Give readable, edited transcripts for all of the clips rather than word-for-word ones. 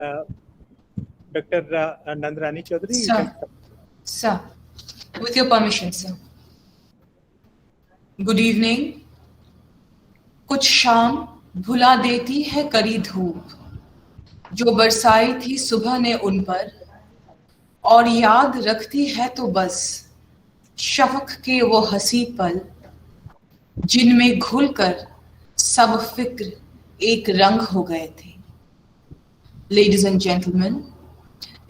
Uh, Dr. Nandrani Chaudhary, you can Sir, sir, with your permission, sir. Good evening. कुछ शाम भुला देती है करी धूप जो बरसाई थी सुबह ने उन पर और याद रखती है तो बस शफक के वो हंसी पल जिनमें घुलकर सब फिक्र एक रंग हो गए थे. Ladies and gentlemen,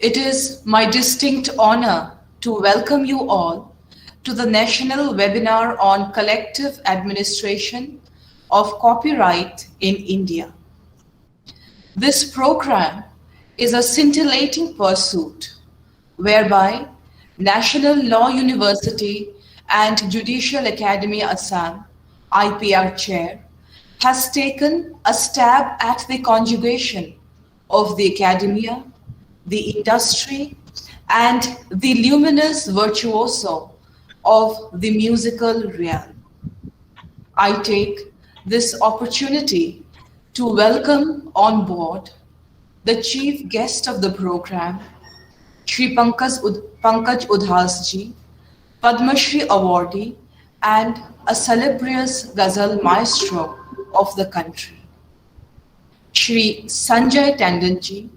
it is my distinct honor to welcome you all to the national webinar on collective administration of copyright in India. This program is a scintillating pursuit whereby National Law University and Judicial Academy Assam, IPR Chair, has taken a stab at the conjugation of the academia, the industry, and the luminous virtuoso of the musical realm. I take this opportunity to welcome on board the chief guest of the program, Shri Pankaj Udhas Ji, Padma Shri Awardee, and a salubrious Ghazal Maestro of the country. Shri Sanjay Tandon Ji,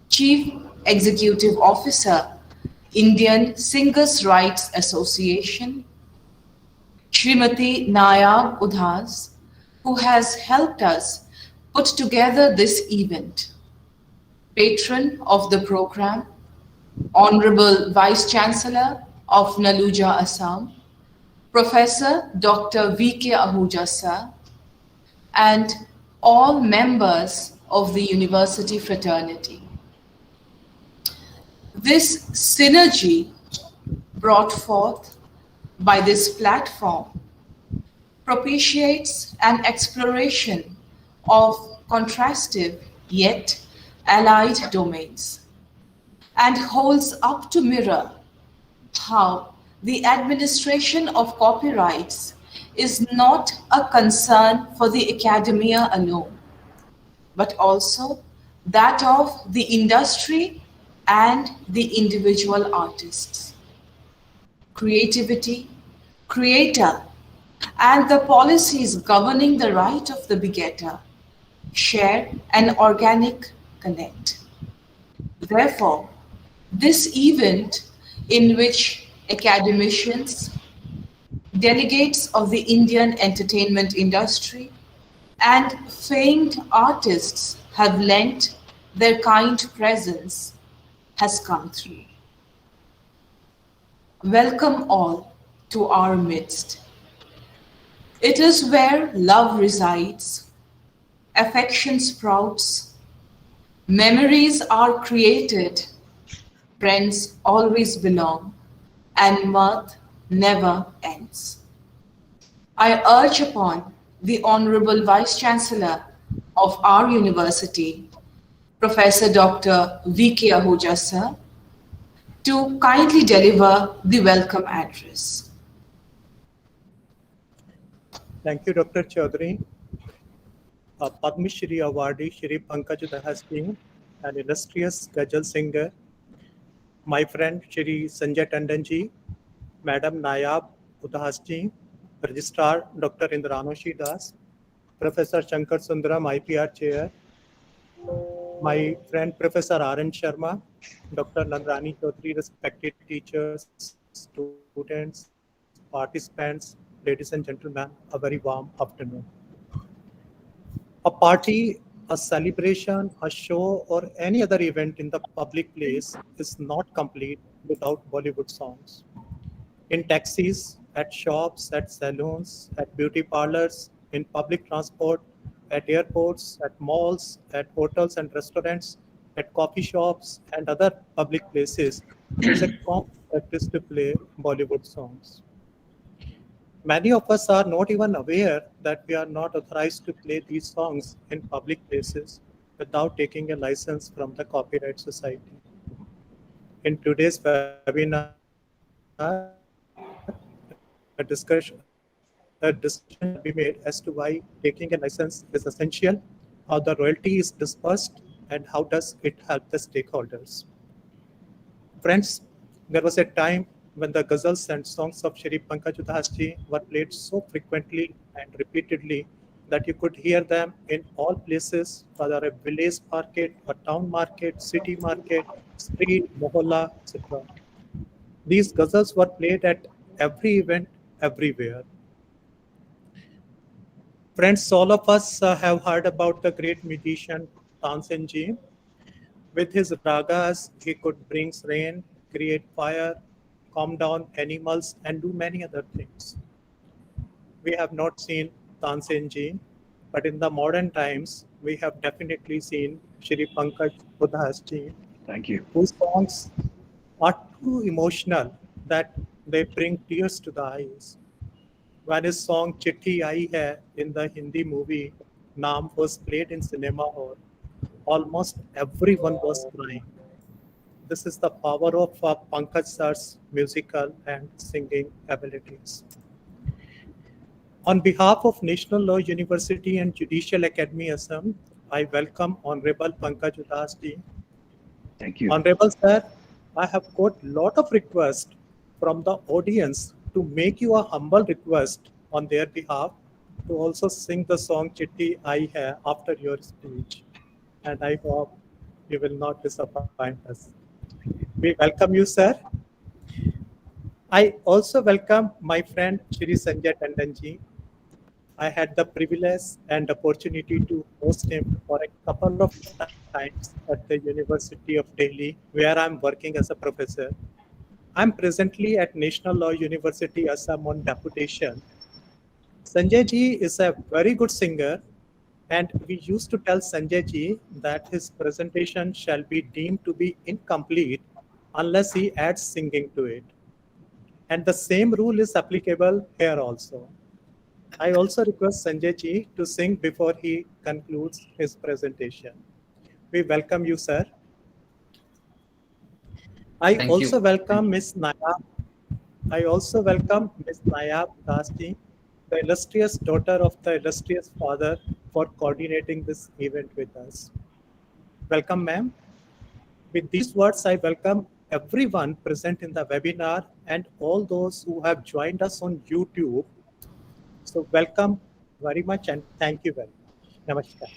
Chief Executive Officer, Indian Singers' Rights Association, Srimati Nayab Udhas, who has helped us put together this event, patron of the program, Honorable Vice Chancellor of Naluja, Assam, Professor Dr. V.K. Ahuja Sir, and all members of the university fraternity. This synergy brought forth by this platform propitiates an exploration of contrastive yet allied domains and holds up to mirror how the administration of copyrights is not a concern for the academia alone, but also that of the industry and the individual artists. Creativity, creator, and the policies governing the right of the begetter share an organic connect. Therefore, this event in which academicians, delegates of the Indian entertainment industry, and famed artists have lent their kind presence has come through. Welcome all to our midst. It is where love resides, affection sprouts, memories are created, friends always belong, and mirth never ends. I urge upon the Honorable Vice Chancellor of our university, Professor Dr. V.K. Ahuja Sir, to kindly deliver the welcome address. Thank you, Dr. Chaudhary. Padma Shri Awardee Shri Pankaj Udhas Ji, an illustrious Ghazal singer, my friend Shri Sanjay Tandon Ji, Madam Nayab Udhas Ji, Registrar Dr. Indranoshi Das, Professor Shankar Sundaram, IPR Chair, my friend Professor R.N. Sharma, Dr. Nandrani Chaudhary, respected teachers, students, participants, ladies and gentlemen, a very warm afternoon. A party, a celebration, a show, or any other event in the public place is not complete without Bollywood songs. In taxis, at shops, at saloons, at beauty parlors, in public transport, at airports, at malls, at hotels and restaurants, at coffee shops, and other public places, there is a common practice to play Bollywood songs. Many of us are not even aware that we are not authorized to play these songs in public places without taking a license from the Copyright Society. In today's webinar, a discussion will be made as to why taking a license is essential, how the royalty is disbursed, and how does it help the stakeholders. Friends, there was a time when the ghazals and songs of Shri Pankaj Udhas Ji were played so frequently and repeatedly that you could hear them in all places, whether a village market, a town market, city market, street, mohalla, etc. These ghazals were played at every event, everywhere. Friends, all of us have heard about the great musician Tansen Ji. With his ragas, he could bring rain, create fire, calm down animals, and do many other things. We have not seen Tansen Ji, but in the modern times, we have definitely seen Shri Pankaj Udhas Ji, Thank you. whose songs are too emotional that they bring tears to the eyes. When his song Chitti Aayi Hai in the Hindi movie Naam was played in cinema hall, almost everyone was crying. This is the power of Pankaj sir's musical and singing abilities. On behalf of National Law University and Judicial Academy Assam, I welcome Honorable Pankaj Udhas Ji. Thank you. Honorable Sir, I have got lot of requests from the audience to make you a humble request on their behalf to also sing the song Chitti Aayi Hai after your speech. And I hope you will not disappoint us. We welcome you, sir. I also welcome my friend Shri Sanjay Tandon Ji. I had the privilege and opportunity to host him for a couple of times at the University of Delhi, where I'm working as a professor. I'm presently at National Law University Assam on deputation. Sanjay Ji is a very good singer, and we used to tell Sanjay Ji that his presentation shall be deemed to be incomplete unless he adds singing to it. And the same rule is applicable here also. I also request Sanjay Ji to sing before he concludes his presentation. We welcome you, sir. I Thank also you. welcome Ms. Nayab. I also welcome Ms. Nayab Das Ji, the illustrious daughter of the illustrious father, for coordinating this event with us. Welcome, ma'am. With these words, I welcome everyone present in the webinar and all those who have joined us on YouTube. So welcome very much and thank you very much. Namaskar.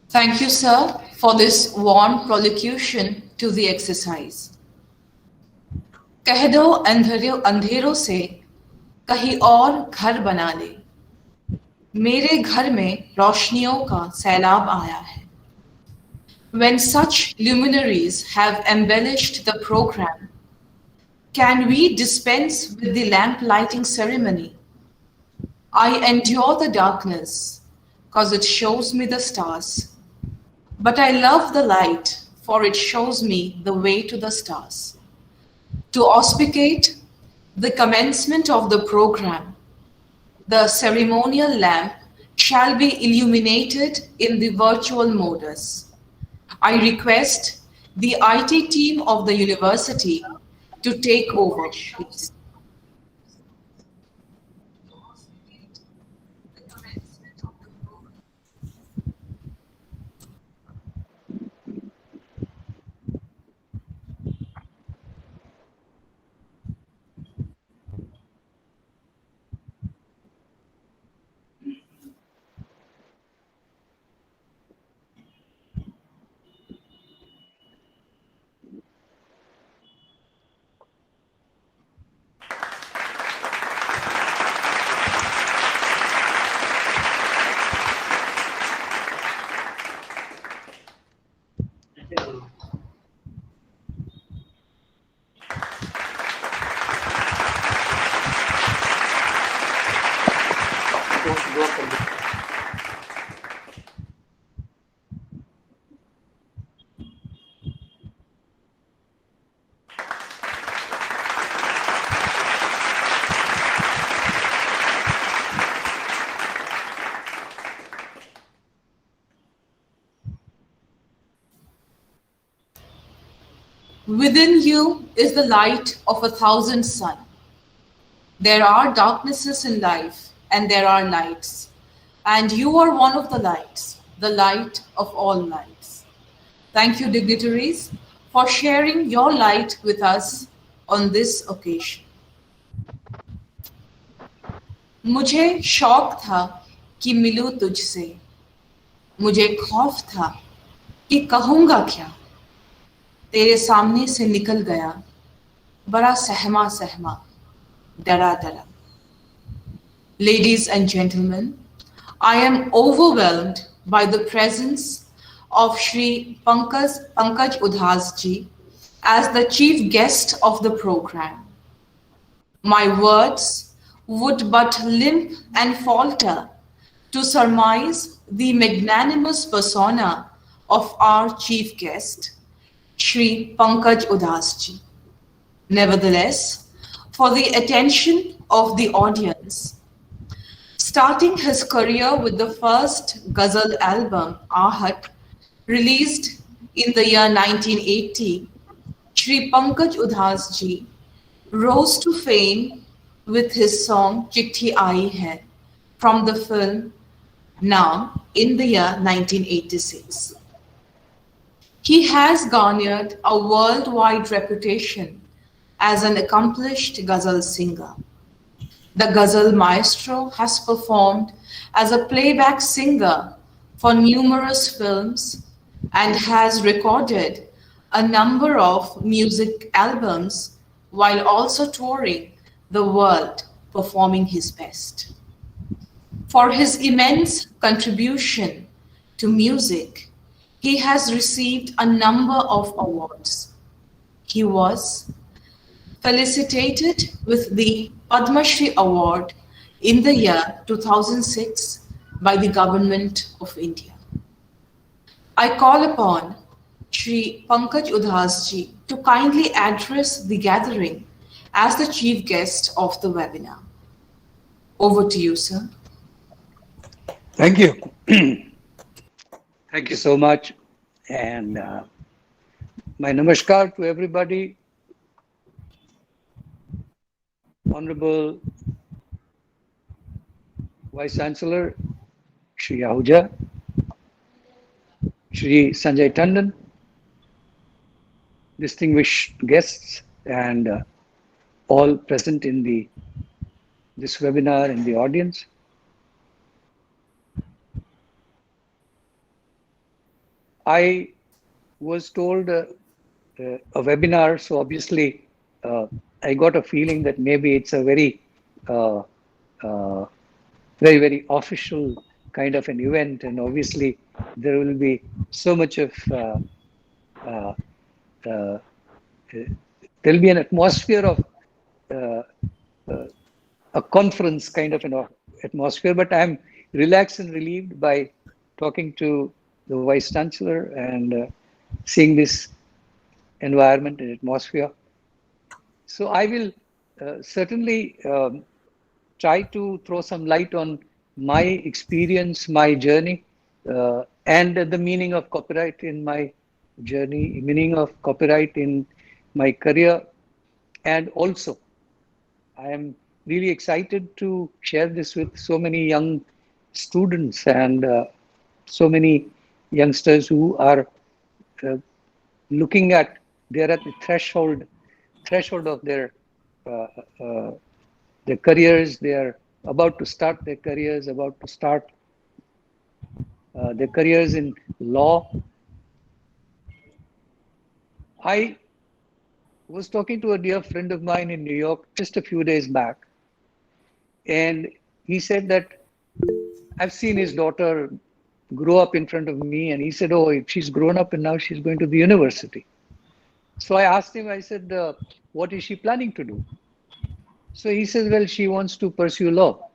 Thank you, sir, for this warm prolocution to the exercise. कह दो अंधेरों से कहीं और घर बना ले, मेरे घर में रोशनियों का सैलाब आया है. When such luminaries have embellished the program, can we dispense with the lamp lighting ceremony? I endure the darkness, cause it shows me the stars. But I love the light, for it shows me the way to the stars. To auspicate the commencement of the program, the ceremonial lamp shall be illuminated in the virtual modus. I request the IT team of the university to take over, please. Within you is the light of 1,000 suns. There are darknesses in life and there are lights. And you are one of the lights, the light of all lights. Thank you, dignitaries, for sharing your light with us on this occasion. मुझे शौक था कि मिलूं तुझसे, मुझे खौफ था कि कहूंगा क्या, तेरे सामने से निकल गया बड़ा सहमा सहमा, डरा डरा. Ladies and gentlemen, I am overwhelmed by the presence of Shri Pankaj Udhas Ji as the chief guest of the program. My words would but limp and falter to surmise the magnanimous persona of our chief guest, Shri Pankaj Udhas Ji. Nevertheless, for the attention of the audience, starting his career with the first Ghazal album, Ahat, released in the year 1980, Shri Pankaj Udhas Ji rose to fame with his song Chitti Aayi Hai from the film Naam in the year 1986. He has garnered a worldwide reputation as an accomplished Ghazal singer. The Ghazal Maestro has performed as a playback singer for numerous films and has recorded a number of music albums while also touring the world performing his best. For his immense contribution to music, he has received a number of awards. He was felicitated with the Padma Shri Award in the year 2006 by the Government of India. I call upon Shri Pankaj Udhas Ji to kindly address the gathering as the chief guest of the webinar. Over to you, sir. Thank you. Thank you so much. And my namaskar to everybody. Honorable Vice Chancellor, Shri Ahuja, Shri Sanjay Tandon, distinguished guests, and all present in this webinar in the audience. I was told a webinar, so obviously I got a feeling that maybe it's a very, very official kind of an event, and obviously there will be so much of there'll be an atmosphere of a conference kind of an atmosphere. But I'm relaxed and relieved by talking to the Vice Chancellor and seeing this environment and atmosphere. So I will certainly try to throw some light on my experience, my journey, and the meaning of copyright in my journey, meaning of copyright in my career. And also, I am really excited to share this with so many young students and so many youngsters who are looking at, they're at the threshold of their careers. They are about to start their careers, about to start their careers in law. I was talking to a dear friend of mine in New York just a few days back, and he said that I've seen his daughter grow up in front of me, and he said, oh, she's grown up and now she's going to the university. So I asked him, I said, what is she planning to do? So he says, well, she wants to pursue law.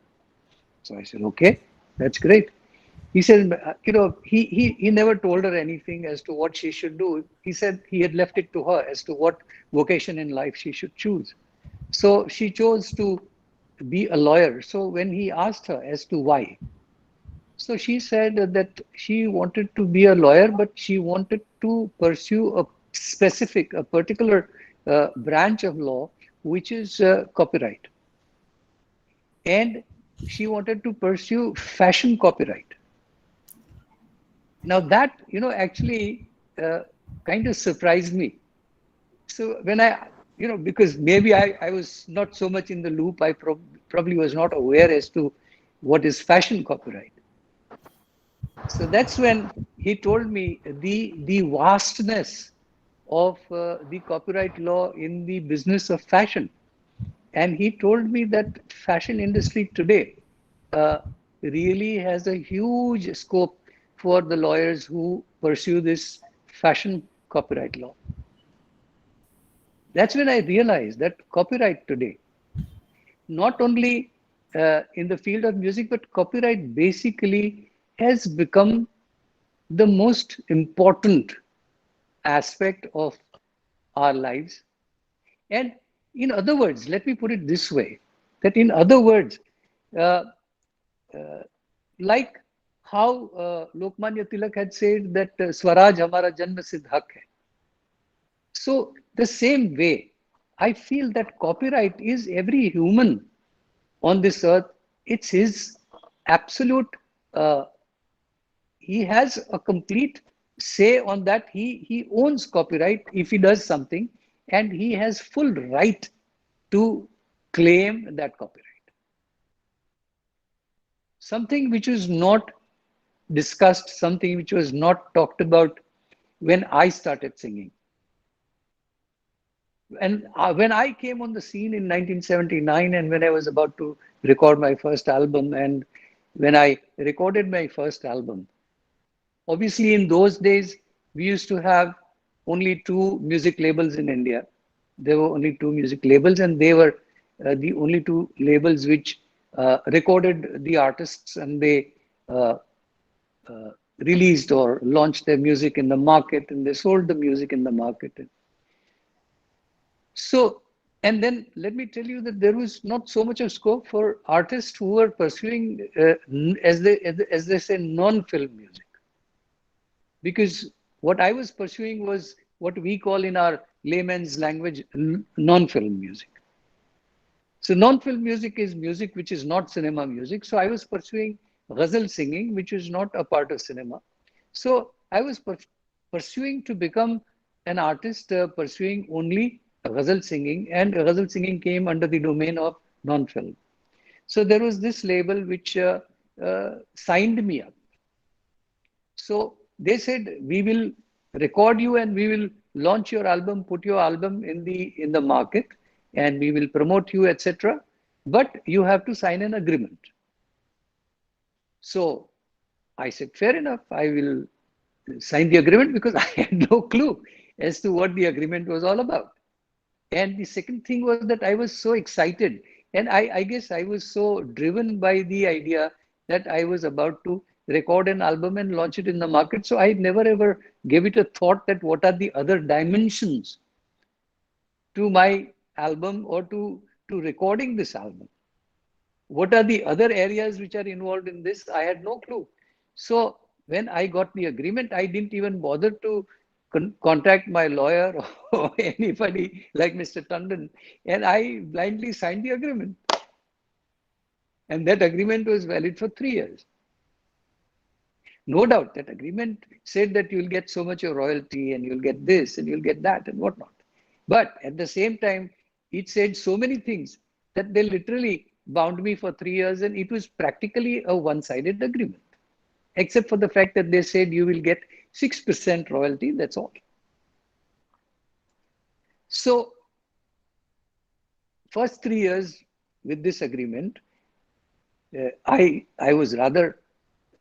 So I said, okay, that's great. He said, he never told her anything as to what she should do. He said he had left it to her as to what vocation in life she should choose. So she chose to be a lawyer. So when he asked her as to why, so she said that she wanted to be a lawyer, but she wanted to pursue a particular branch of law, which is copyright. And she wanted to pursue fashion copyright. Now that, actually kind of surprised me. So when because maybe I was not so much in the loop, I probably was not aware as to what is fashion copyright. So that's when he told me the vastness of the copyright law in the business of fashion. And he told me that fashion industry today uh, really has a huge scope for the lawyers who pursue this fashion copyright law. That's when I realized that copyright today, not only in the field of music, but copyright basically has become the most important aspect of our lives. And in other words, let me put it this way, that in other words, uh, like how Lokmanya Tilak had said that Swaraj Hamara Janma Siddh Hak hai. So the same way, I feel that copyright is every human on this earth. It's his absolute, uh, he has a complete say on that. He owns copyright if he does something, and he has full right to claim that copyright. Something which is not discussed, something which was not talked about when I started singing. And when I came on the scene in 1979, and when I was about to record my first album, and when I recorded my first album, obviously in those days, we used to have only two music labels in India. There were only two music labels, and they were the only two labels which recorded the artists, and they uh, released or launched their music in the market, and they sold the music in the market. So, and then let me tell you that there was not so much of scope for artists who were pursuing, as they say, non-film music. Because what I was pursuing was what we call in our layman's language non-film music. So non-film music is music which is not cinema music. So I was pursuing Ghazal singing, which is not a part of cinema. So I was pursuing to become an artist, pursuing only Ghazal singing, and Ghazal singing came under the domain of non-film. So there was this label which signed me up. So they said, we will record you and we will launch your album, put your album in the market, and we will promote you, etc. But you have to sign an agreement. So I said, fair enough, I will sign the agreement, because I had no clue as to what the agreement was all about. And the second thing was that I was so excited. And I guess I was so driven by the idea that I was about to record an album and launch it in the market. So I never ever gave it a thought that what are the other dimensions to my album, or to recording this album. What are the other areas which are involved in this? I had no clue. So when I got the agreement, I didn't even bother to contact my lawyer or anybody like Mr. Tandon, and I blindly signed the agreement. And that agreement was valid for 3 years. No doubt that agreement said that you'll get so much of royalty, and you'll get this and you'll get that and whatnot. But at the same time, it said so many things that they literally bound me for 3 years, and it was practically a one-sided agreement, except for the fact that they said you will get 6% royalty, that's all. So first 3 years with this agreement, I was rather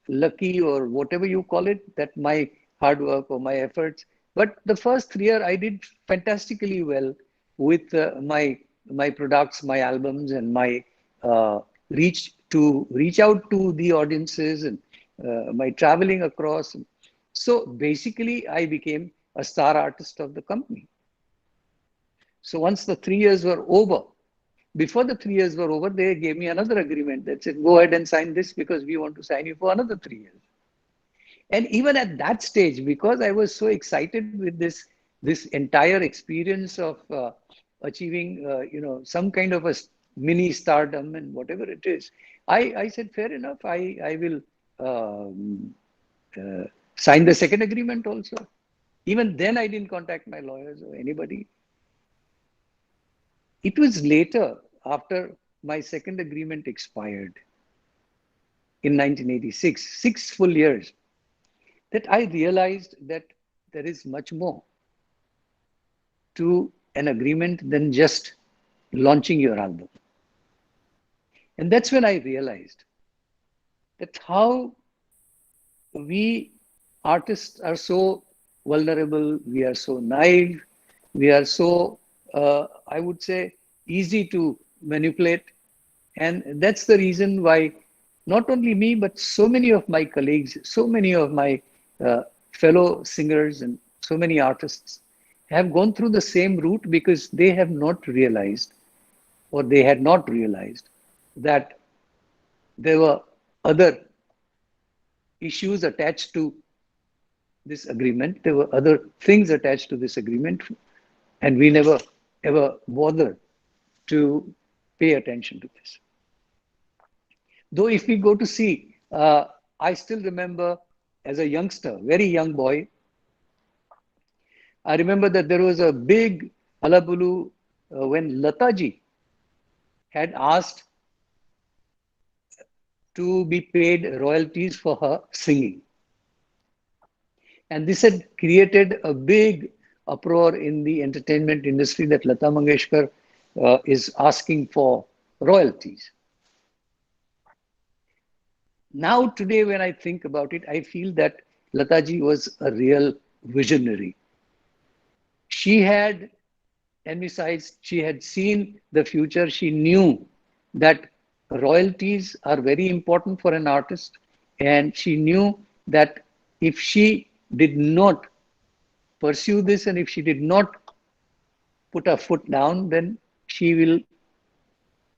lucky, or whatever you call it, that my hard work or my efforts. But the first 3 years, I did fantastically well with my products, my albums, and my reach out to the audiences, and my traveling across. So basically, I became a star artist of the company. So once the 3 years were over, before the 3 years were over, they gave me another agreement that said, go ahead and sign this, because we want to sign you for another 3 years. And even at that stage, because I was so excited with this entire experience of achieving, some kind of a mini stardom and whatever it is, I said, fair enough, I will signed the second agreement also. Even then, I didn't contact my lawyers or anybody. It was later, after my second agreement expired in 1986, 6 full years, that I realized that there is much more to an agreement than just launching your album. And that's when I realized that how we artists are so vulnerable, we are so naive, we are so, I would say, easy to manipulate. And that's the reason why not only me, but so many of my colleagues, so many of my fellow singers and so many artists have gone through the same route, because they have not realized, or they had not realized, that there were other issues attached to this agreement. There were other things attached to this agreement, and we never ever bothered to pay attention to this. Though if we go to see, I still remember as a youngster, very young boy, I remember that there was a big hullabaloo when Lata ji had asked to be paid royalties for her singing. And this had created a big uproar in the entertainment industry, that Lata Mangeshkar is asking for royalties. Now, today, when I think about it, I feel that Lata ji was a real visionary. She had, and besides, she had seen the future. She knew that royalties are very important for an artist. And she knew that if she did not pursue this, and if she did not put her foot down, then she will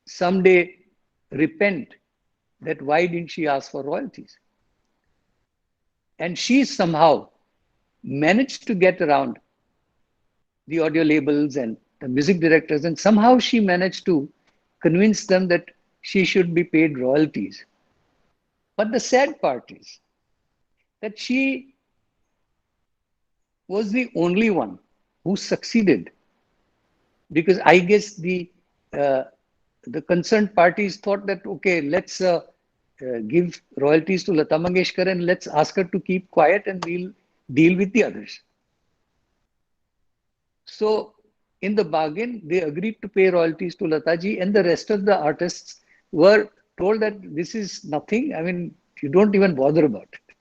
someday repent that why didn't she ask for royalties. And she somehow managed to get around the audio labels and the music directors, and somehow she managed to convince them that she should be paid royalties. But the sad part is that she was the only one who succeeded, because I guess the concerned parties thought that, okay, let's give royalties to Lata Mangeshkar and let's ask her to keep quiet and we'll deal with the others. So in the bargain, they agreed to pay royalties to Lata ji, and the rest of the artists were told that this is nothing. I mean, you don't even bother about it.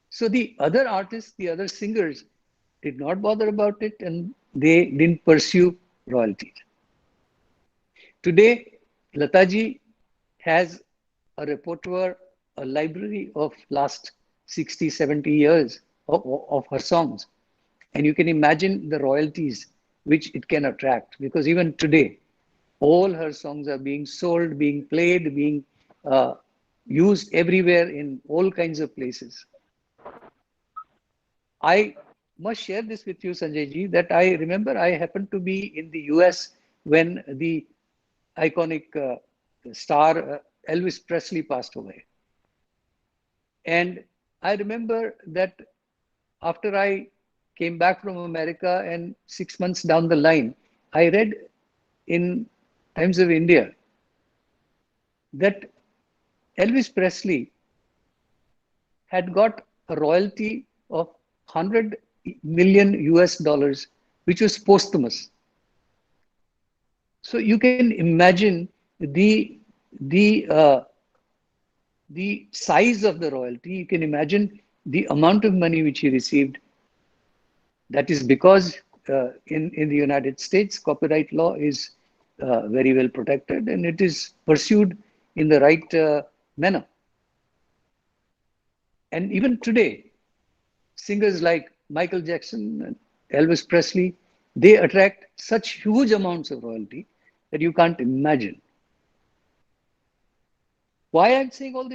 So the other artists, the other singers did not bother about it, and they didn't pursue royalties. Today, Lata ji has a repertoire, a library of last 60, 70 years of her songs. And you can imagine the royalties which it can attract, because even today, all her songs are being sold, being played, being used everywhere in all kinds of places. I must share this with you, Sanjay ji, that I remember I happened to be in the US when the iconic star Elvis Presley passed away. And I remember that after I came back from America, and 6 months down the line, I read in Times of India that Elvis Presley had got a royalty of 100 million US dollars, which was posthumous. So you can imagine the size of the royalty. You can imagine the amount of money which he received. That is because in the United States, copyright law is very well protected, and it is pursued in the right manner. And even today, singers like Michael Jackson and Elvis Presley, they attract such huge amounts of royalty that you can't imagine. Why I'm saying all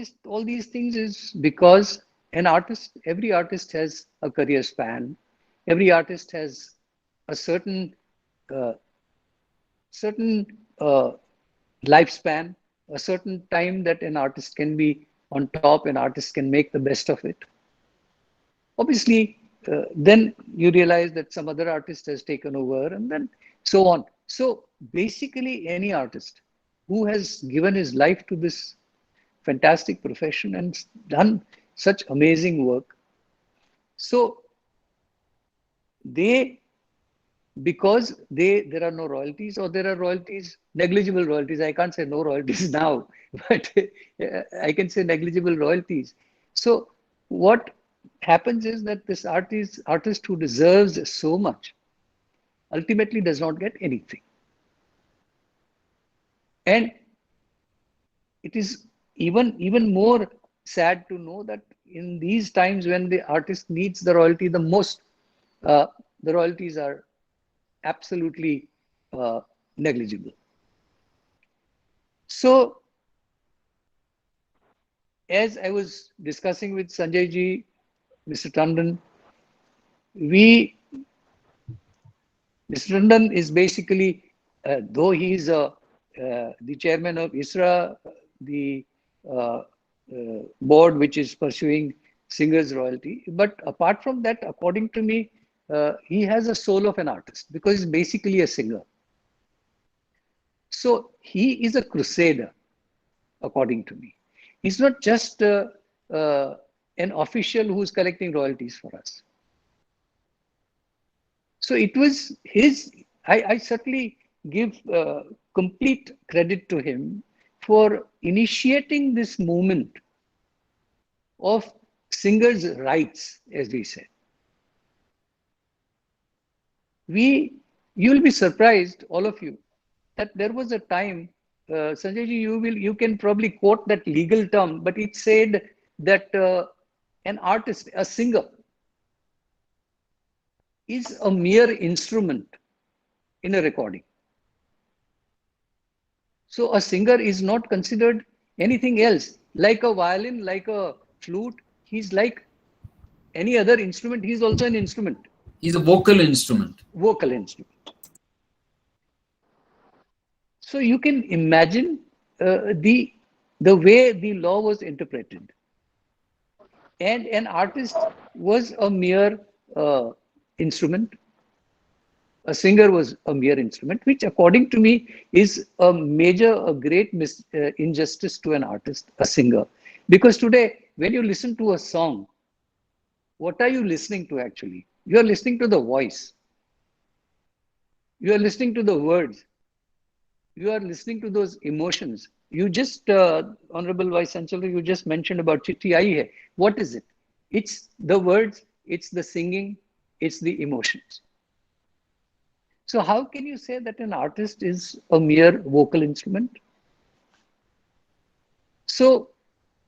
these things is because an artist, every artist has a career span. Every artist has a certain lifespan, a certain time that an artist can be on top, an artist can make the best of it. Obviously, then you realize that some other artist has taken over, and then so on. So basically, any artist who has given his life to this fantastic profession and done such amazing work, so they, because there are no royalties, or there are royalties, negligible royalties. I can't say no royalties now, but I can say negligible royalties. So what happens is that this artist who deserves so much ultimately does not get anything. And it is even more sad to know that in these times when the artist needs the royalty the most, uh, the royalties are absolutely negligible. So, as I was discussing with Sanjay Ji, Mr. Tandon, we, Mr. Tandon is basically, though he is the chairman of ISRA, the board which is pursuing singers royalty, but apart from that, according to me, he has a soul of an artist because he's basically a singer. So he is a crusader, according to me. He's not just an official who's collecting royalties for us. So it was his, I certainly give complete credit to him for initiating this movement of singers' rights, as we said. You'll be surprised, all of you, that there was a time, Sanjay ji, you can probably quote that legal term, but it said that an artist, a singer, is a mere instrument in a recording. So a singer is not considered anything else. Like a violin, like a flute, he's like any other instrument. He's also an instrument. He's a vocal instrument. Vocal instrument. So you can imagine the way the law was interpreted. And an artist was a mere instrument. A singer was a mere instrument, which according to me is a great injustice to an artist, a singer. Because today, when you listen to a song, what are you listening to actually? You are listening to the voice. You are listening to the words. You are listening to those emotions. You just, Honorable Vice Chancellor, you just mentioned about Chitti Aayi Hai. What is it? It's the words, it's the singing, it's the emotions. So how can you say that an artist is a mere vocal instrument? So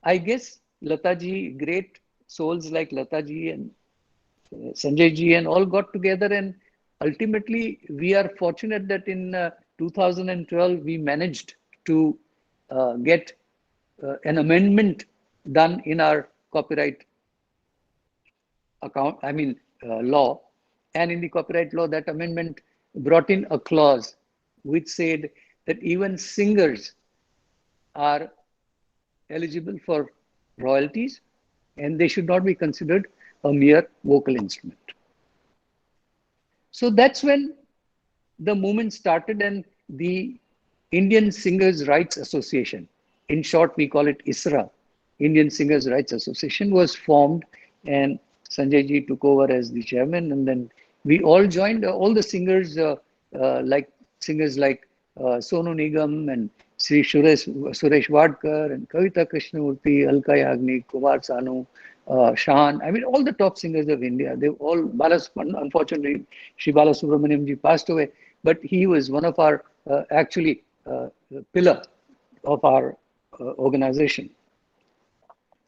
I guess Lata ji, great souls like Lata ji and Sanjay ji and all got together, and ultimately we are fortunate that in 2012 we managed to get an amendment done in our copyright law. And in the copyright law, that amendment brought in a clause which said that even singers are eligible for royalties and they should not be considered a mere vocal instrument. So that's when the movement started, and the Indian Singers Rights Association, in short we call it ISRA, Indian Singers Rights Association, was formed, and Sanjay ji took over as the chairman, and then we all joined, all the singers like Sonu Nigam and Shri Suresh Wadkar and Kavita Krishnamurthy, Alka Yagnik, Kumar Sanu, Shan. I mean, all the top singers of India. They all, unfortunately, Shri Balasubramaniam ji passed away, but he was one of our pillar of our organization.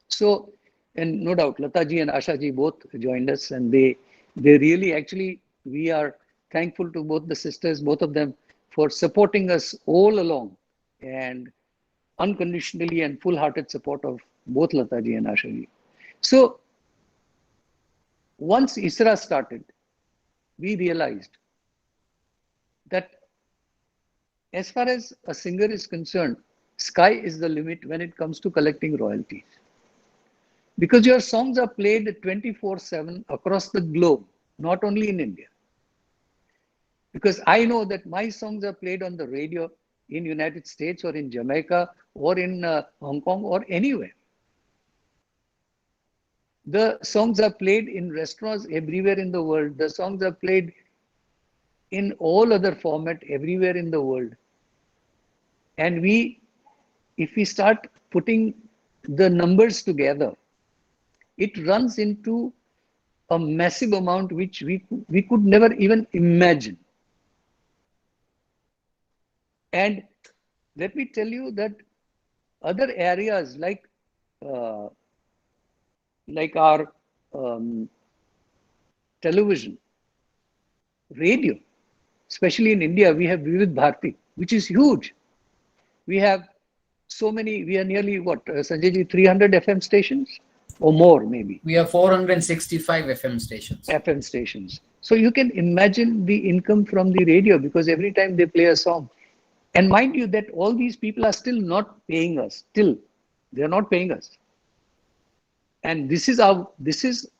So, and no doubt, Lata ji and Asha ji both joined us, and they really actually, we are thankful to both the sisters, both of them, for supporting us all along, and unconditionally and full-hearted support of both Lata ji and Asha ji. So, once ISRA started, we realized that as far as a singer is concerned, sky is the limit when it comes to collecting royalties. because your songs are played 24/7 across the globe, not only in India. Because I know that my songs are played on the radio in United States or in Jamaica or in Hong Kong or anywhere. The songs are played in restaurants everywhere in the world. The songs are played in all other format everywhere in the world. And if we start putting the numbers together, it runs into a massive amount which we could never even imagine. And let me tell you that other areas like our television, radio, especially in India, we have Vivid Bharati, which is huge. We have so many, we are nearly what, Sanjay ji, 300 FM stations or more maybe. We have 465 FM stations. FM stations. So you can imagine the income from the radio because every time they play a song. And mind you that all these people are still not paying us. Still, they are not paying us. And this is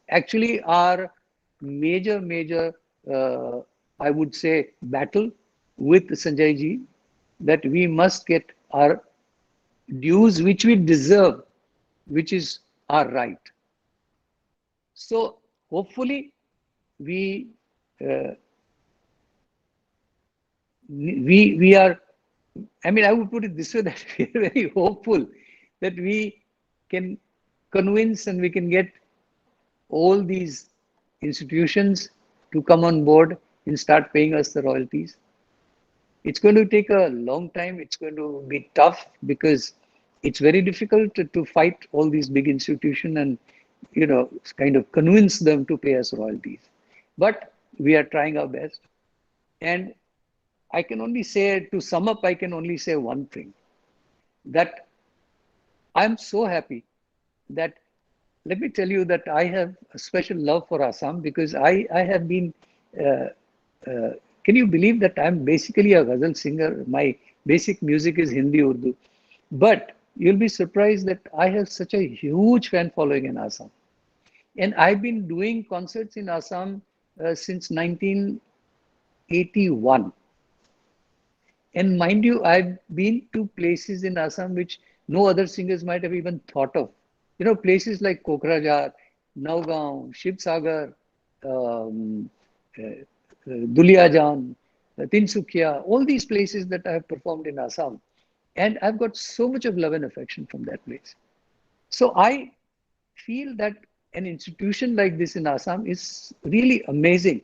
actually our major, I would say, battle with Sanjay ji, that we must get our dues, which we deserve, which is our right. So hopefully we are, I mean, I would put it this way, that we are very hopeful that we can convince and we can get all these institutions to come on board and start paying us the royalties. It's going to take a long time. It's going to be tough because it's very difficult to fight all these big institutions and, you know, kind of convince them to pay us royalties. But we are trying our best. And I can only say, to sum up, I can only say one thing, that I'm so happy that, let me tell you that I have a special love for Assam because I have been, can you believe that I'm basically a Ghazal singer? My basic music is Hindi, Urdu. But you'll be surprised that I have such a huge fan following in Assam. And I've been doing concerts in Assam since 1981. And mind you, I've been to places in Assam which no other singers might have even thought of. You know, places like Kokrajhar, Nagaon, Shivsagar, Duliajan, Tinsukia, all these places that I have performed in Assam. And I've got so much of love and affection from that place. So I feel that an institution like this in Assam is really amazing.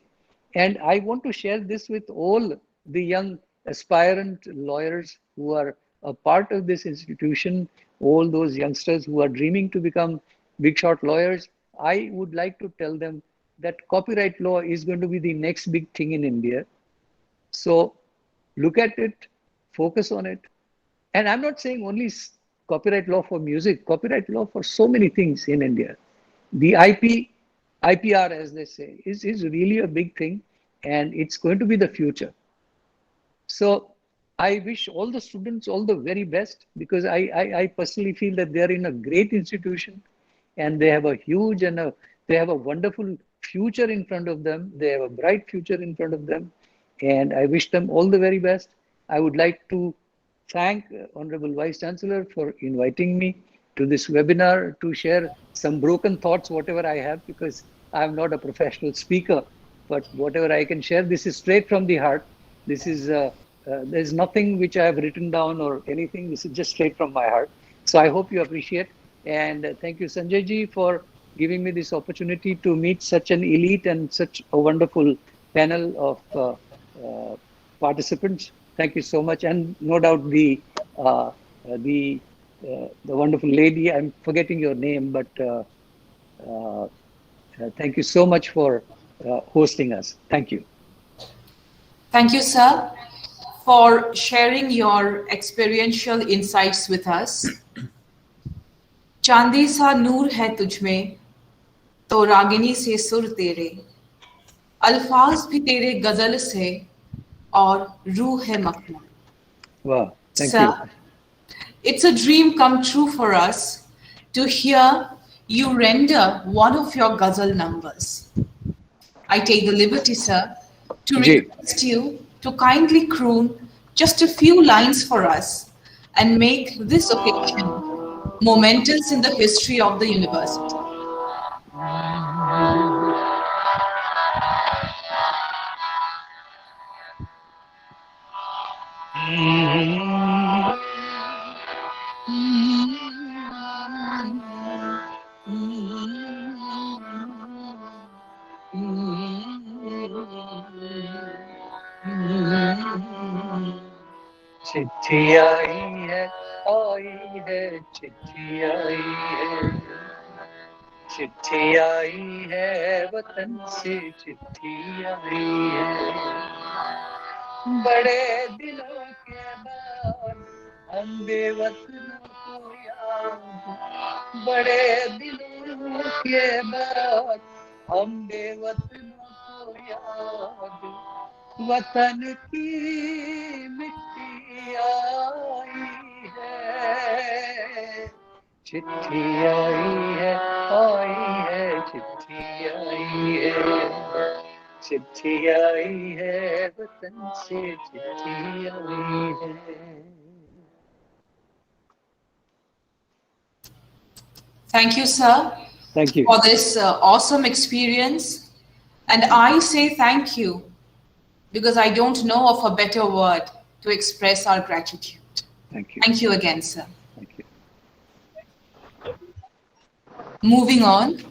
And I want to share this with all the young aspirant lawyers who are a part of this institution, all those youngsters who are dreaming to become big shot lawyers. I would like to tell them that copyright law is going to be the next big thing in India. So look at it, focus on it. And I'm not saying only copyright law for music, copyright law for so many things in India. The IPR, as they say, is really a big thing, and it's going to be the future. So I wish all the students all the very best, because I personally feel that they are in a great institution and they have a huge and they have a wonderful future in front of them. They have a bright future in front of them, and I wish them all the very best. I would like to thank Honorable Vice Chancellor for inviting me to this webinar to share some broken thoughts, whatever I have, because I'm not a professional speaker, but whatever I can share, this is straight from the heart. This is, there's nothing which I have written down or anything. This is just straight from my heart. So I hope you appreciate. And thank you, Sanjay ji, for giving me this opportunity to meet such an elite and such a wonderful panel of participants. Thank you so much. And no doubt the wonderful lady, I'm forgetting your name, but thank you so much for hosting us. Thank you. Thank you, sir, for sharing your experiential insights with us. चांदी सा नूर है तुझमें, तो रागिनी से सुर तेरे, अल्फाज भी तेरे गजल से, और रूह है मखमल. Wow, thank Sir, you. It's a dream come true for us to hear you render one of your Ghazal numbers. I take the liberty, sir, to Ji. request you to kindly croon just a few lines for us and make this occasion momentous in the history of the university. चिट्ठी आई है चिट्ठी आई है चिट्ठी आई है वतन से चिट्ठी आई है बड़े दिनों के बाद हम बेवतनों को याद बड़े दिनों के बाद हम बेवतनों को याद वतन की मिट्टी आई है चिट्ठी आई है चिट्ठी आई है वतन से चिट्ठी आई है Thank you, sir, Thank you. for this awesome experience. And I say thank you because I don't know of a better word to express our gratitude. Thank you. Thank you again, sir. Thank you. Moving on,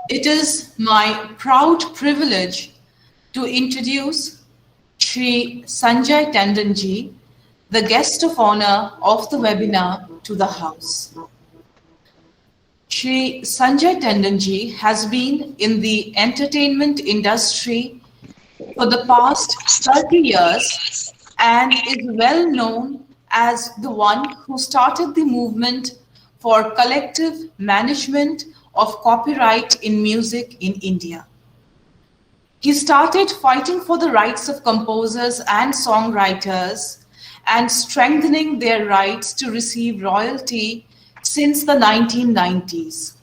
it is my proud privilege to introduce Shri Sanjay Tandon Ji, the guest of honor of the webinar, to the house. Shri Sanjay Tandon Ji has been in the entertainment industry for the past 30 years and is well known as the one who started the movement for collective management of copyright in music in India. He started fighting for the rights of composers and songwriters and strengthening their rights to receive royalty since the 1990s.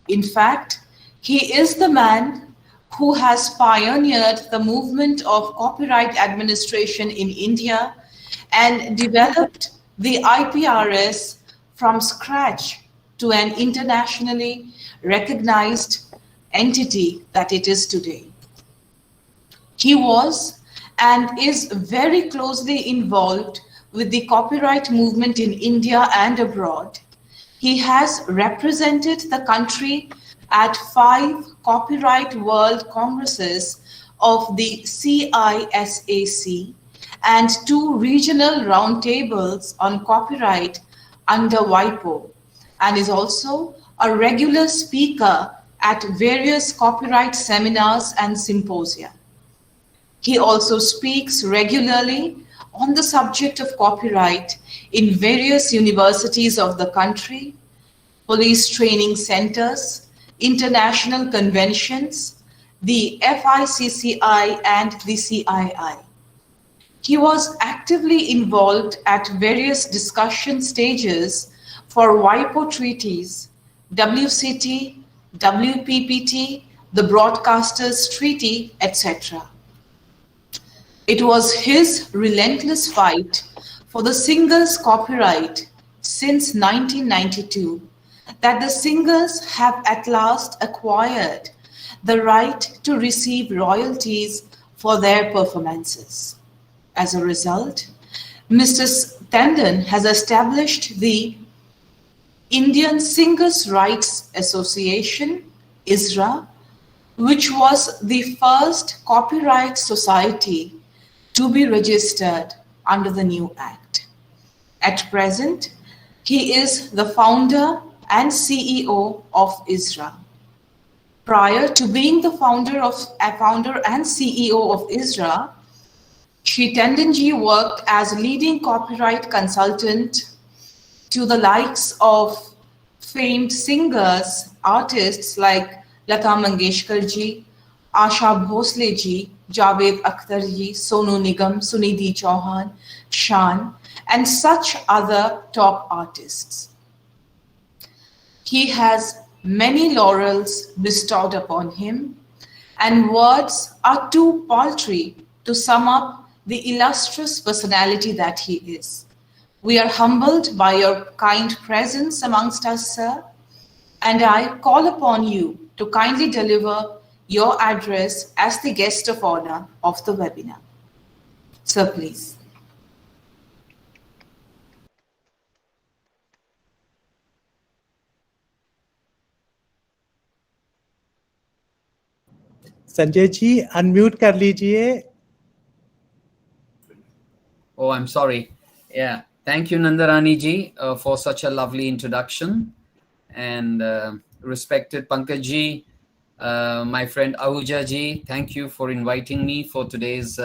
In fact, he is the man who has pioneered the movement of copyright administration in India and developed the IPRS from scratch to an internationally recognized entity that it is today. He was and is very closely involved with the copyright movement in India and abroad. He has represented the country at 5 Copyright World Congresses of the CISAC and 2 regional roundtables on copyright under WIPO, and is also a regular speaker at various copyright seminars and symposia. He also speaks regularly on the subject of copyright in various universities of the country, police training centers, international conventions, the FICCI and the CII. He was actively involved at various discussion stages for WIPO treaties, WCT, WPPT, the Broadcasters Treaty, etc. It was his relentless fight for the singers' copyright since 1992 that the singers have at last acquired the right to receive royalties for their performances. As a result, Mr. Tandon has established the Indian Singers' Rights Association, ISRA, which was the first copyright society to be registered under the new Act. At present, he is the founder and CEO of ISRA. Prior to being the founder and CEO of ISRA, Shri Tandon Ji worked as leading copyright consultant to the likes of famed singers, artists like Lata Mangeshkar Ji, Asha Bhosle Ji, Javed Akhtar Ji, Sonu Nigam, Sunidhi Chauhan, Shan, and such other top artists. He has many laurels bestowed upon him, and words are too paltry to sum up the illustrious personality that he is. We are humbled by your kind presence amongst us, sir, and I call upon you to kindly deliver your address as the guest of honor of the webinar. Sir, please. Sanjay ji unmute कर लीजिए. Oh, I'm sorry. Yeah. Thank you, Nandarani ji, for such a lovely introduction. And respected Pankaj ji, my friend Ahuja ji, thank you for inviting me for today's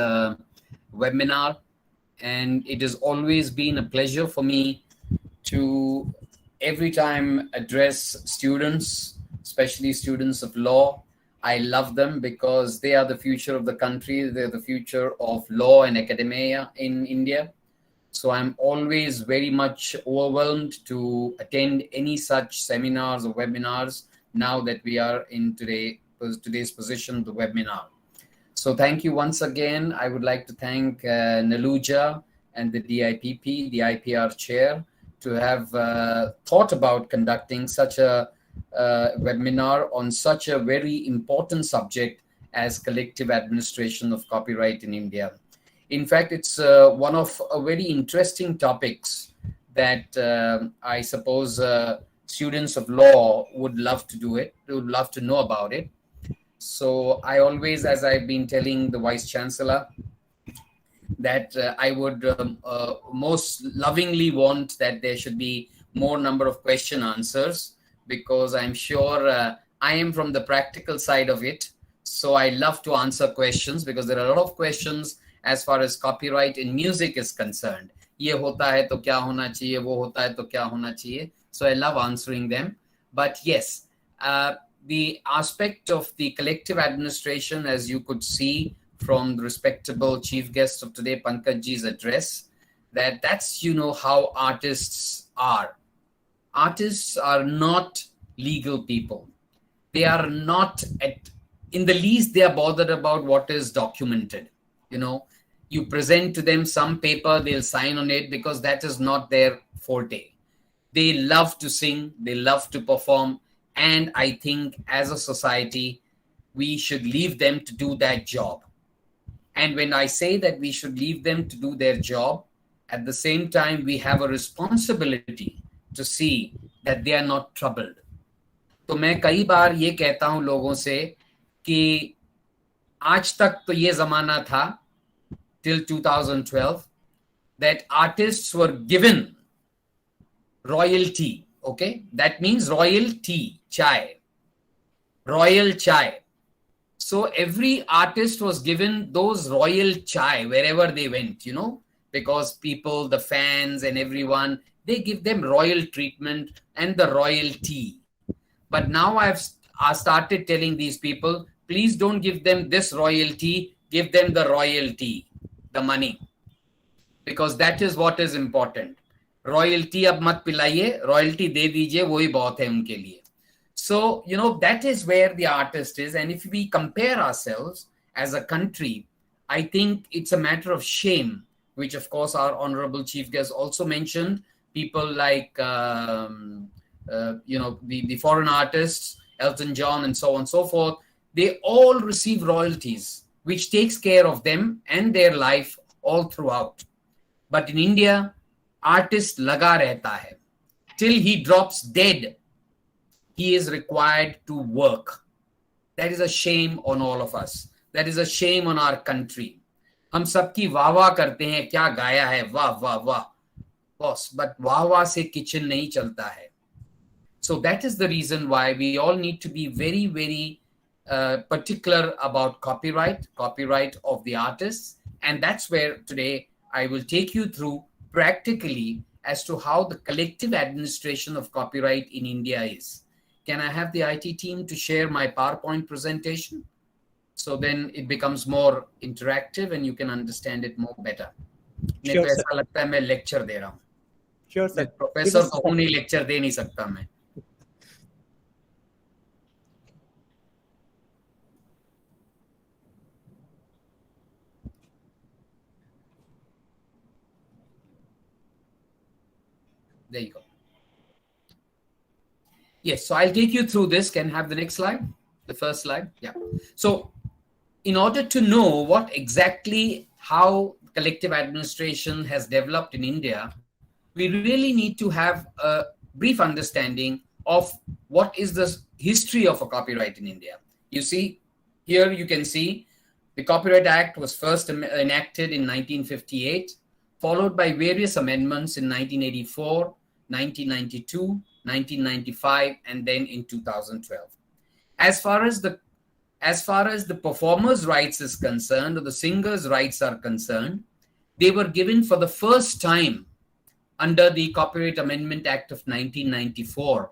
webinar. And it has always been a pleasure for me to every time address students, especially students of law. I love them because they are the future of the country. They're the future of law and academia in India. So I'm always very much overwhelmed to attend any such seminars or webinars now that we are in today's position, the webinar. So thank you once again. I would like to thank Naluja and the DIPP, the IPR chair, to have thought about conducting such a webinar on such a very important subject as collective administration of copyright in India. In fact, it's one of very interesting topics that I suppose students of law would love to do it, would love to know about it. So I always, as I've been telling the Vice Chancellor, that I would most lovingly want that there should be more number of question answers, because I'm sure I am from the practical side of it. So I love to answer questions because there are a lot of questions as far as copyright in music is concerned. ये होता है तो क्या होना चाहिए, वो होता है तो क्या होना चाहिए. So I love answering them. But yes, the aspect of the collective administration, as you could see from the respectable chief guest of today, Pankaj Ji's address, that's, you know, how artists are. Artists are not legal people. They are not in the least, they are bothered about what is documented. You know, you present to them some paper, they'll sign on it because that is not their forte. They love to sing, they love to perform. And I think as a society, we should leave them to do that job. And when I say that we should leave them to do their job, at the same time, we have a responsibility to see that they are not troubled. तो मैं कई बार ये कहता हूं लोगों से कि आज तक तो ये जमाना था till 2012 that artists were given royalty. Okay, that means royal tea, chai, royal chai. So every artist was given those royal chai wherever they went, you know, because people, the fans and everyone, they give them royal treatment and the royal tea. But now I started telling these people, please don't give them this royalty, give them the royalty, the money, because that is what is important. Royalty ab mat pilaiye, royalty de dijiye, wohi bahut hai unke liye. So, you know, that is where the artist is. And if we compare ourselves as a country, I think it's a matter of shame, which of course our honorable chief guest also mentioned. People like, you know, the foreign artists, Elton John and so on and so forth, they all receive royalties, which takes care of them and their life all throughout. But in India, artist laga rehta hai. Till he drops dead, he is required to work. That is a shame on all of us. That is a shame on our country. हम सबकी वाह वाह करते हैं, क्या गाया है, वाह वाह वाह, boss, but वाह वाह से kitchen नहीं चलता है. So that is the reason why we all need to be very, very particular about copyright of the artists. And that's where today I will take you through practically as to how the collective administration of copyright in India is. Can I have the IT team to share my PowerPoint presentation? So then it becomes more interactive and you can understand it more better. नहीं तो ऐसा लगता है मैं lecture दे रहा हूँ. Sure, sir. Professor को नहीं lecture दे नहीं सकता मैं. there you go. Yes, so I'll take you through this. Can I have the next slide? The first slide. Yeah. So in order to know what exactly how collective administration has developed in India, we really need to have a brief understanding of what is the history of a copyright in India. You see, here you can see the Copyright Act was first enacted in 1958, followed by various amendments in 1984, 1992, 1995, and then in 2012. As far as the performers' rights is concerned, or the singers' rights are concerned, they were given for the first time under the Copyright Amendment Act of 1994.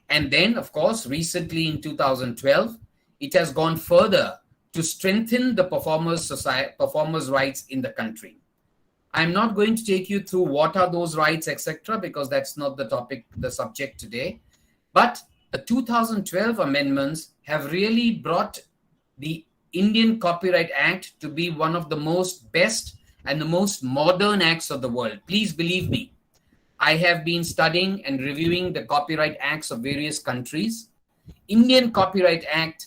And then, of course, recently in 2012, it has gone further to strengthen the performers' rights in the country. I'm not going to take you through what are those rights, etc., because that's not the subject today. But the 2012 amendments have really brought the Indian Copyright Act to be one of the most best and the most modern acts of the world. Please believe me. I have been studying and reviewing the Copyright Acts of various countries. Indian Copyright Act,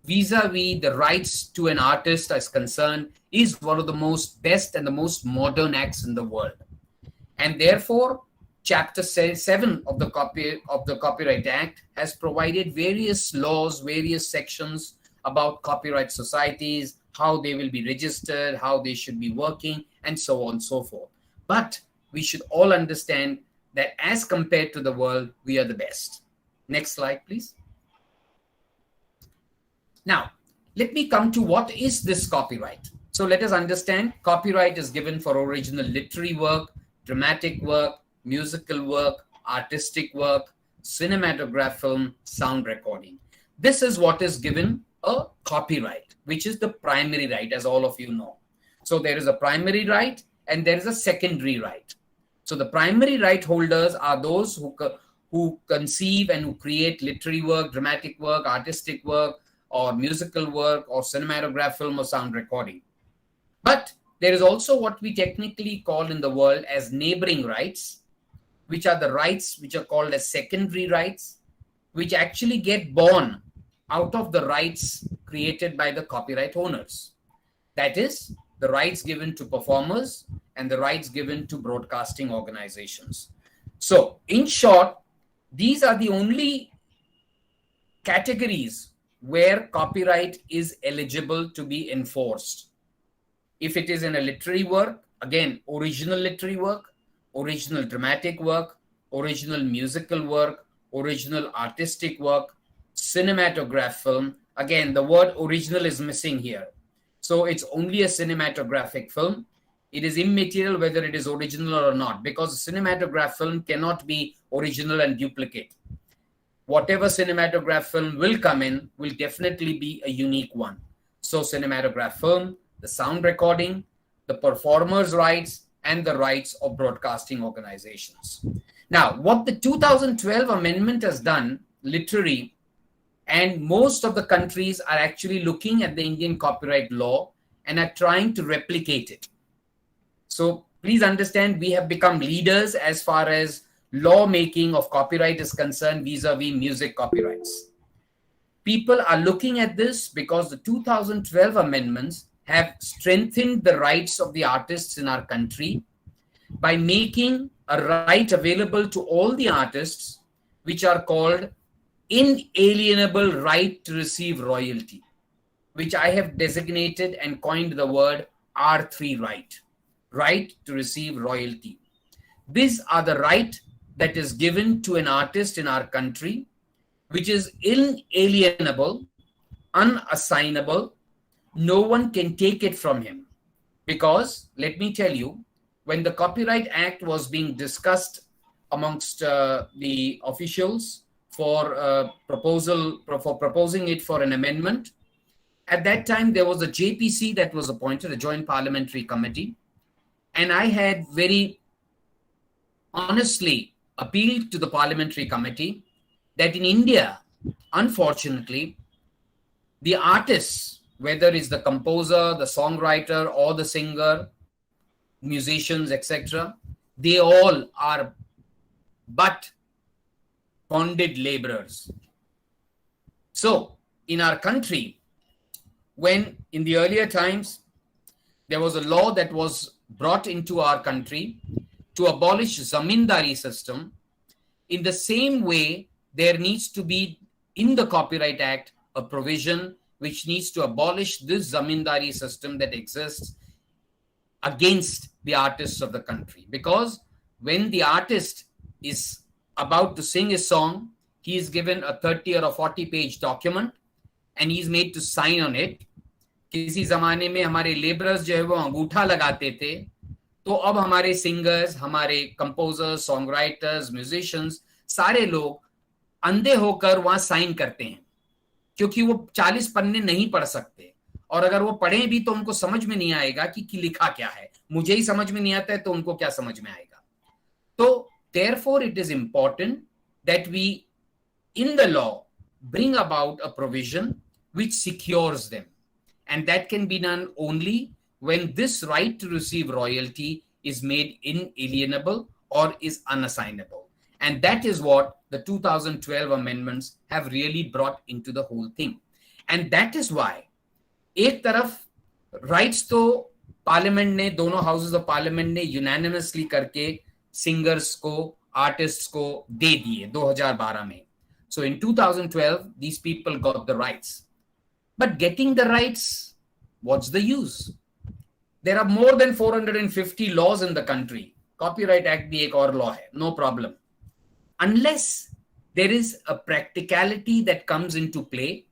vis-a-vis the rights to an artist is concerned, is one of the most best and the most modern acts in the world. And therefore, Chapter 7 of the Copyright Act has provided various laws, various sections about copyright societies, how they will be registered, how they should be working, and so on and so forth. But we should all understand that as compared to the world, we are the best. Next slide, please. Now, let me come to what is this copyright. So let us understand copyright is given for original literary work, dramatic work, musical work, artistic work, cinematograph film, sound recording. This is what is given a copyright, which is the primary right, as all of you know. So there is a primary right and there is a secondary right. So the primary right holders are those who conceive and who create literary work, dramatic work, artistic work, or musical work, or cinematograph film, or sound recording. But there is also what we technically call in the world as neighboring rights, which are the rights which are called as secondary rights, which actually get born out of the rights created by the copyright owners. That is, the rights given to performers and the rights given to broadcasting organizations. So, in short, these are the only categories where copyright is eligible to be enforced. If it is in a literary work, again, original literary work, original dramatic work, original musical work, original artistic work, cinematograph film. Again, the word original is missing here. So it's only a cinematographic film. It is immaterial whether it is original or not, because a cinematograph film cannot be original and duplicate. Whatever cinematograph film will come in will definitely be a unique one. So cinematograph film, the sound recording, the performer's rights, and the rights of broadcasting organizations. Now, what the 2012 amendment has done, literally, and most of the countries are actually looking at the Indian copyright law and are trying to replicate it. So please understand, we have become leaders as far as lawmaking of copyright is concerned vis-a-vis music copyrights. People are looking at this because the 2012 amendments have strengthened the rights of the artists in our country by making a right available to all the artists, which are called inalienable right to receive royalty, which I have designated and coined the word R3 right to receive royalty. These are the right that is given to an artist in our country, which is inalienable, unassignable. No one can take it from him. Because, let me tell you, when the Copyright Act was being discussed amongst the officials for proposing it for an amendment, at that time there was a JPC that was appointed, a Joint Parliamentary Committee, and I had very honestly appealed to the Parliamentary Committee that in India, unfortunately, the artists, whether it's the composer, the songwriter, or the singer, musicians, etc., they all are but bonded laborers. So in our country, when in the earlier times, there was a law that was brought into our country to abolish zamindari system, in the same way, there needs to be in the Copyright Act a provision which needs to abolish this zamindari system that exists against the artists of the country. Because when the artist is about to sing a song, he is given a 30 or a 40-page document and he is made to sign on it. किसी जमाने में हमारे labourers जो है वो अंगूठा लगाते थे, तो अब हमारे सिंगर्स, हमारे कंपोजर्स, सॉन्ग राइटर्स, म्यूजिशियंस, सारे लोग अंधे होकर वहां साइन करते हैं, क्योंकि वो 40 पन्ने नहीं पढ़ सकते, और अगर वो पढ़ें भी तो उनको समझ में नहीं आएगा कि लिखा क्या है. मुझे ही समझ में नहीं आता है तो उनको क्या समझ में आएगा. तो therefore it is important that we in the law bring about a provision which secures them, and that can be done only when this right to receive royalty is made inalienable or is unassignable. And that is what the 2012 amendments have really brought into the whole thing. And that is why एक तरफ rights तो parliament ने, दोनों houses of parliament ने unanimously करके singers को, artists को दे दिए 2012 में. So in 2012 these people got the rights. But getting the rights, what's the use? There are more than 450 laws in the country. Copyright Act भी एक और law है, no problem. Unless there is a practicality that comes into play,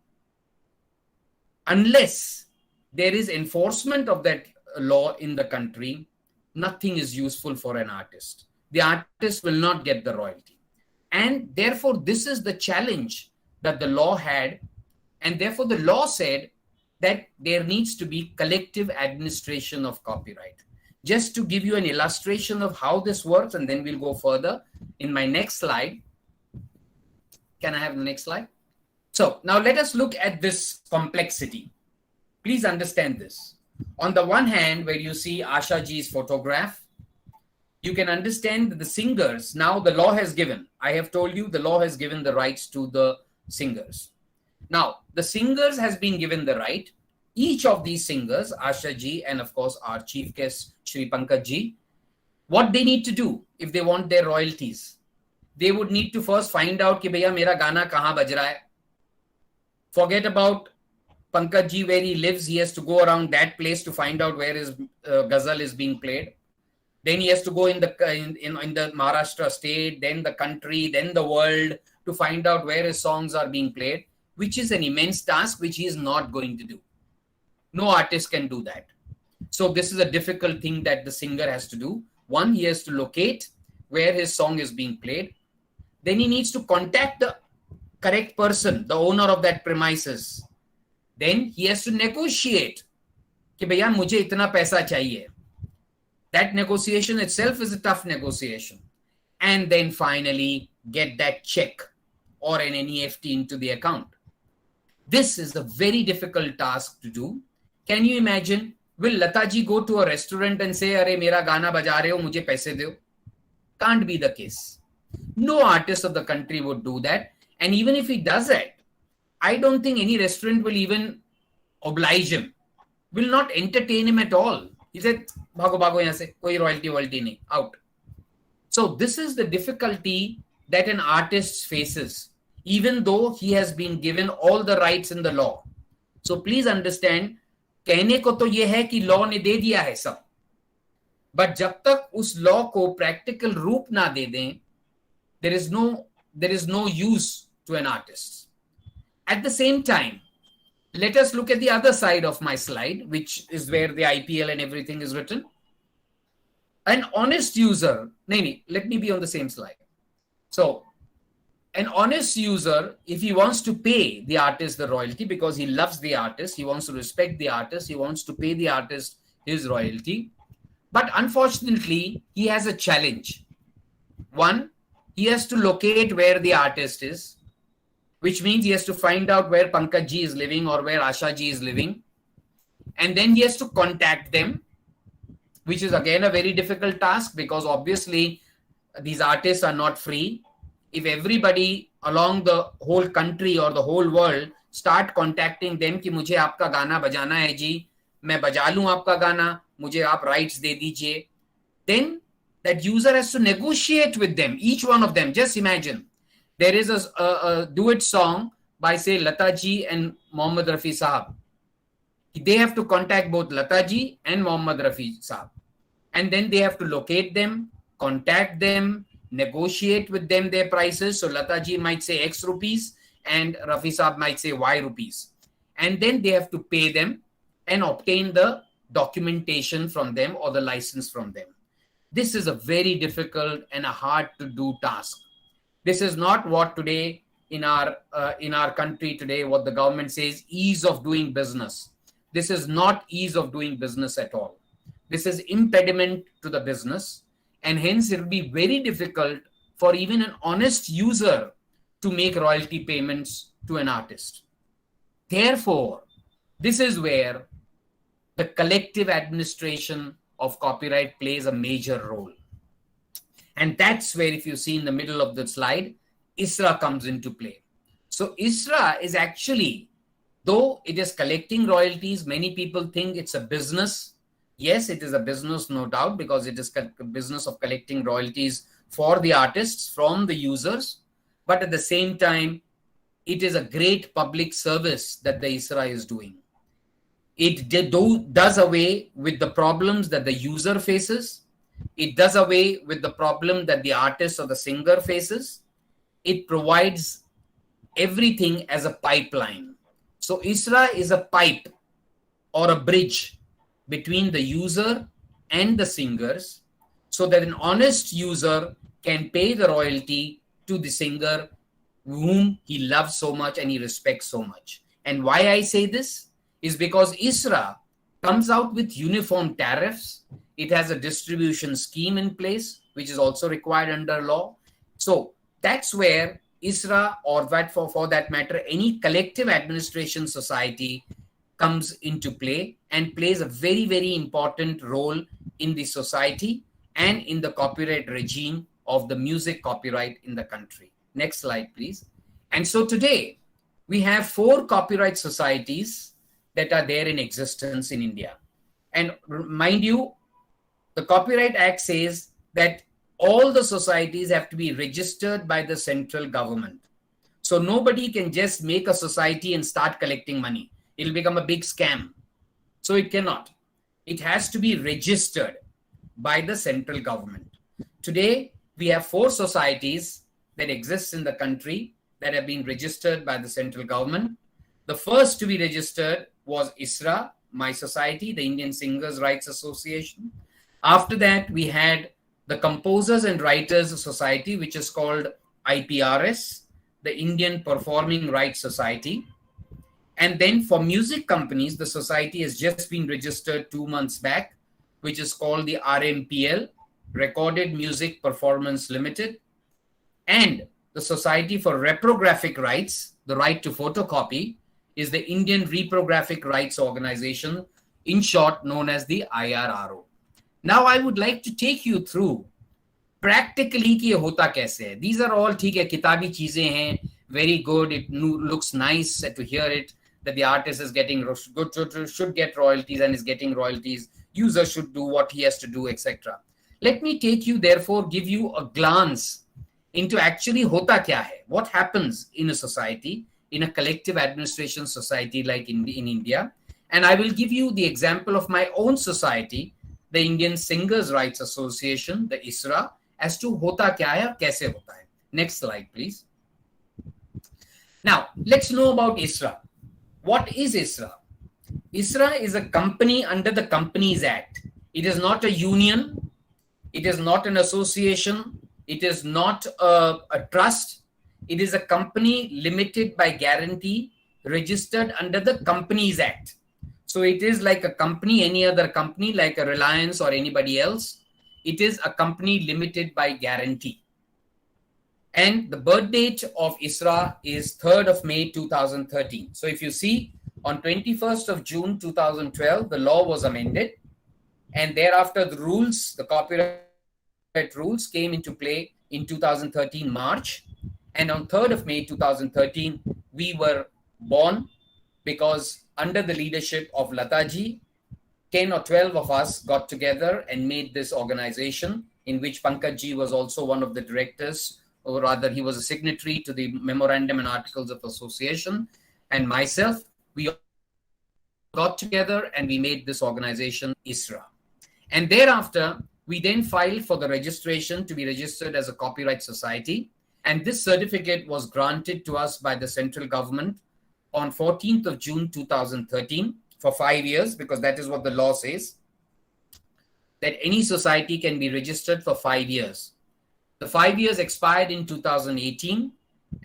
unless there is enforcement of that law in the country, nothing is useful for an artist. The artist will not get the royalty. And therefore, this is the challenge that the law had. And therefore, the law said that there needs to be collective administration of copyright. Just to give you an illustration of how this works, and then we'll go further in my next slide. Can I have the next slide? So now let us look at this complexity. Please understand this. On the one hand, where you see Asha Ji's photograph, you can understand that the singers, now the law has given, I have told you the law has given the rights to the singers. Now, the singers has been given the right. Each of these singers, Asha Ji and of course our chief guest, Shri Pankaj Ji, what they need to do if they want their royalties, they would need to first find out कि भैया मेरा गाना कहाँ बज रहा है. Forget about Pankaj Ji where he lives. He has to go around that place to find out where his Ghazal is being played. Then he has to go in the Maharashtra state, then the country, then the world to find out where his songs are being played, which is an immense task which he is not going to do. No artist can do that. So this is a difficult thing that the singer has to do. One, he has to locate where his song is being played. Then he needs to contact the correct person, the owner of that premises. Then he has to negotiate कि भैया मुझे इतना पैसा चाहिए. That negotiation itself is a tough negotiation. And then finally get that check or an NEFT into the account. This is a very difficult task to do. Can you imagine? Will Lata ji go to a restaurant and say, "Arey mera gana baja rahe ho, mujhe paise do"? Can't be the case. No artist of the country would do that. And even if he does it, I don't think any restaurant will even oblige him, will not entertain him at all. He said, "Bhago bhago yahan se, koi royalty nahi, out." So this is the difficulty that an artist faces, even though he has been given all the rights in the law. So please understand, कहने को तो ये है कि law ने दे दिया है सब, बट जब तक उस लॉ को प्रैक्टिकल रूप ना दे दें, there is no use to an artist. At the same time, let us look at the other side of my slide, which is where the IPL and everything is written. An honest user, let me be on the same slide. So an honest user, if he wants to pay the artist the royalty because he loves the artist, he wants to respect the artist, he wants to pay the artist his royalty. But unfortunately, he has a challenge. One, he has to locate where the artist is, which means he has to find out where Pankaj Ji is living or where Asha Ji is living. And then he has to contact them, which is again a very difficult task because obviously these artists are not free, if everybody along the whole country or the whole world start contacting them कि मुझे आपका गाना बजाना है जी, मैं बजा लूं आपका गाना, मुझे आप rights दे दीजिए, then that user has to negotiate with them, each one of them. Just imagine, there is a duet song by say Lata ji and Mohammad Rafi Sahab. They have to contact both Lata ji and Mohammad Rafi Sahab. And then they have to locate them, contact them, negotiate with them their prices. So Lata ji might say X rupees and Rafi Sahab might say Y rupees. And then they have to pay them and obtain the documentation from them or the license from them. This is a very difficult and a hard to do task. This is not what today in our country today, what the government says, ease of doing business. This is not ease of doing business at all. This is impediment to the business, and hence it will be very difficult for even an honest user to make royalty payments to an artist. Therefore, this is where the collective administration of copyright plays a major role. And that's where, if you see in the middle of the slide, ISRA comes into play. So ISRA is actually, though it is collecting royalties, many people think it's a business. Yes, it is a business, no doubt, because it is a business of collecting royalties for the artists from the users. But at the same time, it is a great public service that the ISRA is doing. It does away with the problems that the user faces. It does away with the problem that the artist or the singer faces. It provides everything as a pipeline. So ISRA is a pipe or a bridge between the user and the singers, so that an honest user can pay the royalty to the singer whom he loves so much and he respects so much. And why I say this is because ISRA comes out with uniform tariffs. It has a distribution scheme in place, which is also required under law. So that's where ISRA, or that for that matter, any collective administration society comes into play and plays a very, very important role in the society and in the copyright regime of the music copyright in the country. Next slide, please. And so today, we have 4 copyright societies that are there in existence in India. And mind you, the Copyright Act says that all the societies have to be registered by the central government. So nobody can just make a society and start collecting money. It'll become a big scam. So it cannot. It has to be registered by the central government. Today, we have 4 societies that exist in the country that have been registered by the central government. The first to be registered was ISRA, my society, the Indian Singers Rights Association. After that, we had the Composers and Writers Society, which is called IPRS, the Indian Performing Rights Society. And then for music companies, the society has just been registered 2 months back, which is called the RMPL, Recorded Music Performance Limited. And the Society for Reprographic Rights, the right to photocopy, is the Indian Reprographic Rights Organization, in short known as the IRRO. Now I would like to take you through practically कि ये होता कैसे है. These are all ठीक है, किताबी चीजें हैं, very good, it looks nice to hear it, that the artist is getting should get royalties and is getting royalties, user should do what he has to do, etc. Let me take you, therefore, give you a glance into actually hota kya hai, what happens in a society, in a collective administration society like in India. And I will give you the example of my own society, the Indian Singers Rights Association, the ISRA, as to hota kya hai aur kaise hota hai. Next slide, please. Now, let's know about ISRA. What is ISRA? ISRA is a company under the Companies Act. It is not a union. It is not an association. It is not a trust. It is a company limited by guarantee, registered under the Companies Act. So it is like a company, any other company, like a Reliance or anybody else. It is a company limited by guarantee. And the birth date of ISRA is 3rd of May 2013. So if you see, on 21st of June 2012, the law was amended. And thereafter, the rules, the copyright copyright rules came into play in 2013 March, and on 3rd of May 2013 we were born, because under the leadership of Lataji, 10 or 12 of us got together and made this organization, in which Pankaj Ji was also one of the directors, or rather he was a signatory to the Memorandum and Articles of Association, and myself. We got together and we made this organization ISRA. And thereafter, we then filed for the registration to be registered as a copyright society. And this certificate was granted to us by the central government on 14th of June 2013 for 5 years, because that is what the law says, that any society can be registered for 5 years. The 5 years expired in 2018,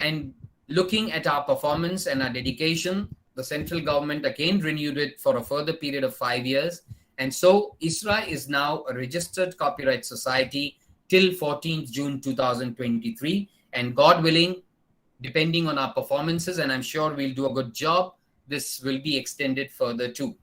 and looking at our performance and our dedication, the central government again renewed it for a further period of 5 years. And so ISRA is now a registered copyright society till 14th June 2023. And God willing, depending on our performances, and I'm sure we'll do a good job, this will be extended further too.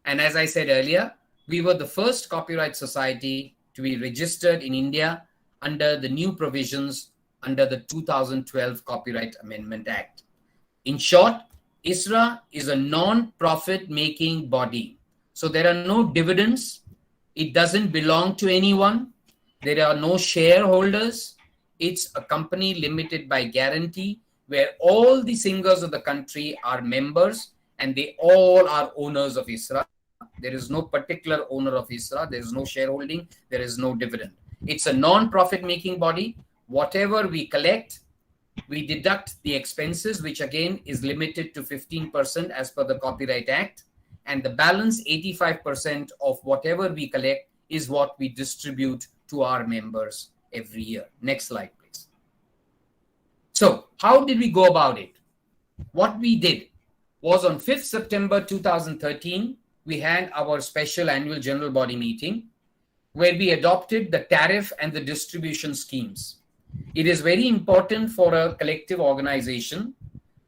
And as I said earlier, we were the first copyright society to be registered in India under the new provisions under the 2012 Copyright Amendment Act. In short, ISRA is a non-profit making body. So there are no dividends. It doesn't belong to anyone. There are no shareholders. It's a company limited by guarantee, where all the singers of the country are members and they all are owners of ISRA. There is no particular owner of ISRA. There is no shareholding. There is no dividend. It's a non-profit making body. Whatever we collect, we deduct the expenses, which again is limited to 15% as per the Copyright Act. And the balance, 85% of whatever we collect, is what we distribute to our members every year. Next slide, please. So how did we go about it? What we did was on 5th September 2013, we had our special annual general body meeting, where we adopted the tariff and the distribution schemes. It is very important for a collective organization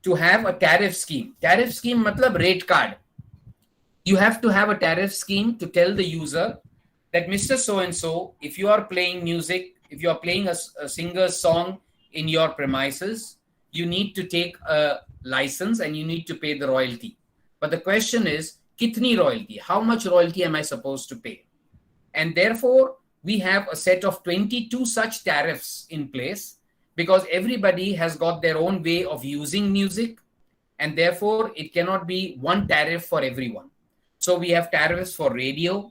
to have a tariff scheme. Tariff scheme matlab rate card. You have to have a tariff scheme to tell the user that Mr. So-and-so, if you are playing music, if you are playing a singer's song in your premises, you need to take a license and you need to pay the royalty. But the question is, kitni royalty? How much royalty am I supposed to pay? And therefore, we have a set of 22 such tariffs in place, because everybody has got their own way of using music, and therefore it cannot be one tariff for everyone. So we have tariffs for radio,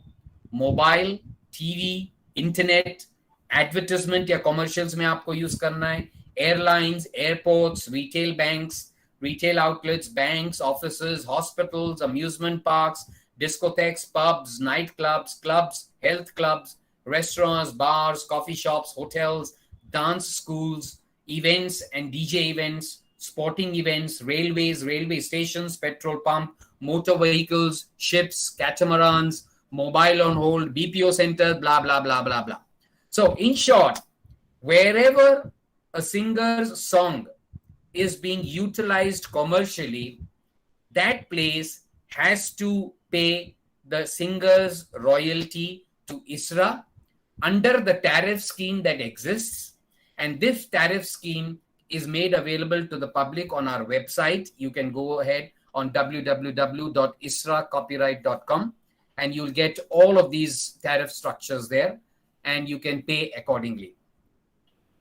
mobile, TV, internet, advertisement या commercials में आपको use करना है, airlines, airports, retail banks, retail outlets, banks, offices, hospitals, amusement parks, discotheques, pubs, nightclubs, clubs, health clubs, restaurants, bars, coffee shops, hotels, dance schools, events and DJ events, sporting events, railways, railway stations, petrol pump, motor vehicles, ships, catamarans, mobile on hold, BPO centers, blah, blah, blah, blah, blah. So in short, wherever a singer's song is being utilized commercially, that place has to pay the singer's royalty to ISRA under the tariff scheme that exists. And this tariff scheme is made available to the public on our website. You can go ahead on www.isracopyright.com and you'll get all of these tariff structures there and you can pay accordingly.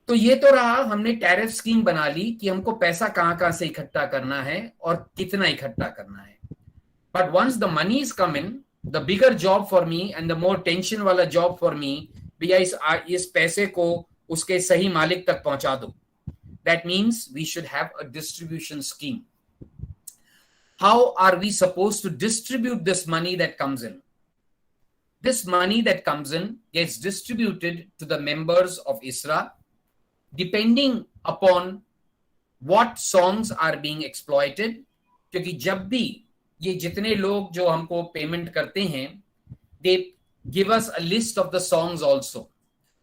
तो ये तो रहा, हमने tariff scheme बना ली कि हमको पैसा कहां से इकट्ठा करना है और कितना इकट्ठा करना है. But once the monies come in, the bigger job for me and the more tension वाला job for me, भैया इस पैसे को उसके सही मालिक तक पहुंचा दो. That means we should have a distribution scheme. How are we supposed to distribute this money that comes in? This money that comes in gets distributed to the members of ISRA depending upon what songs are being exploited. क्योंकि जब भी ये जितने लोग जो हमको payment करते हैं, they give us a list of the songs also.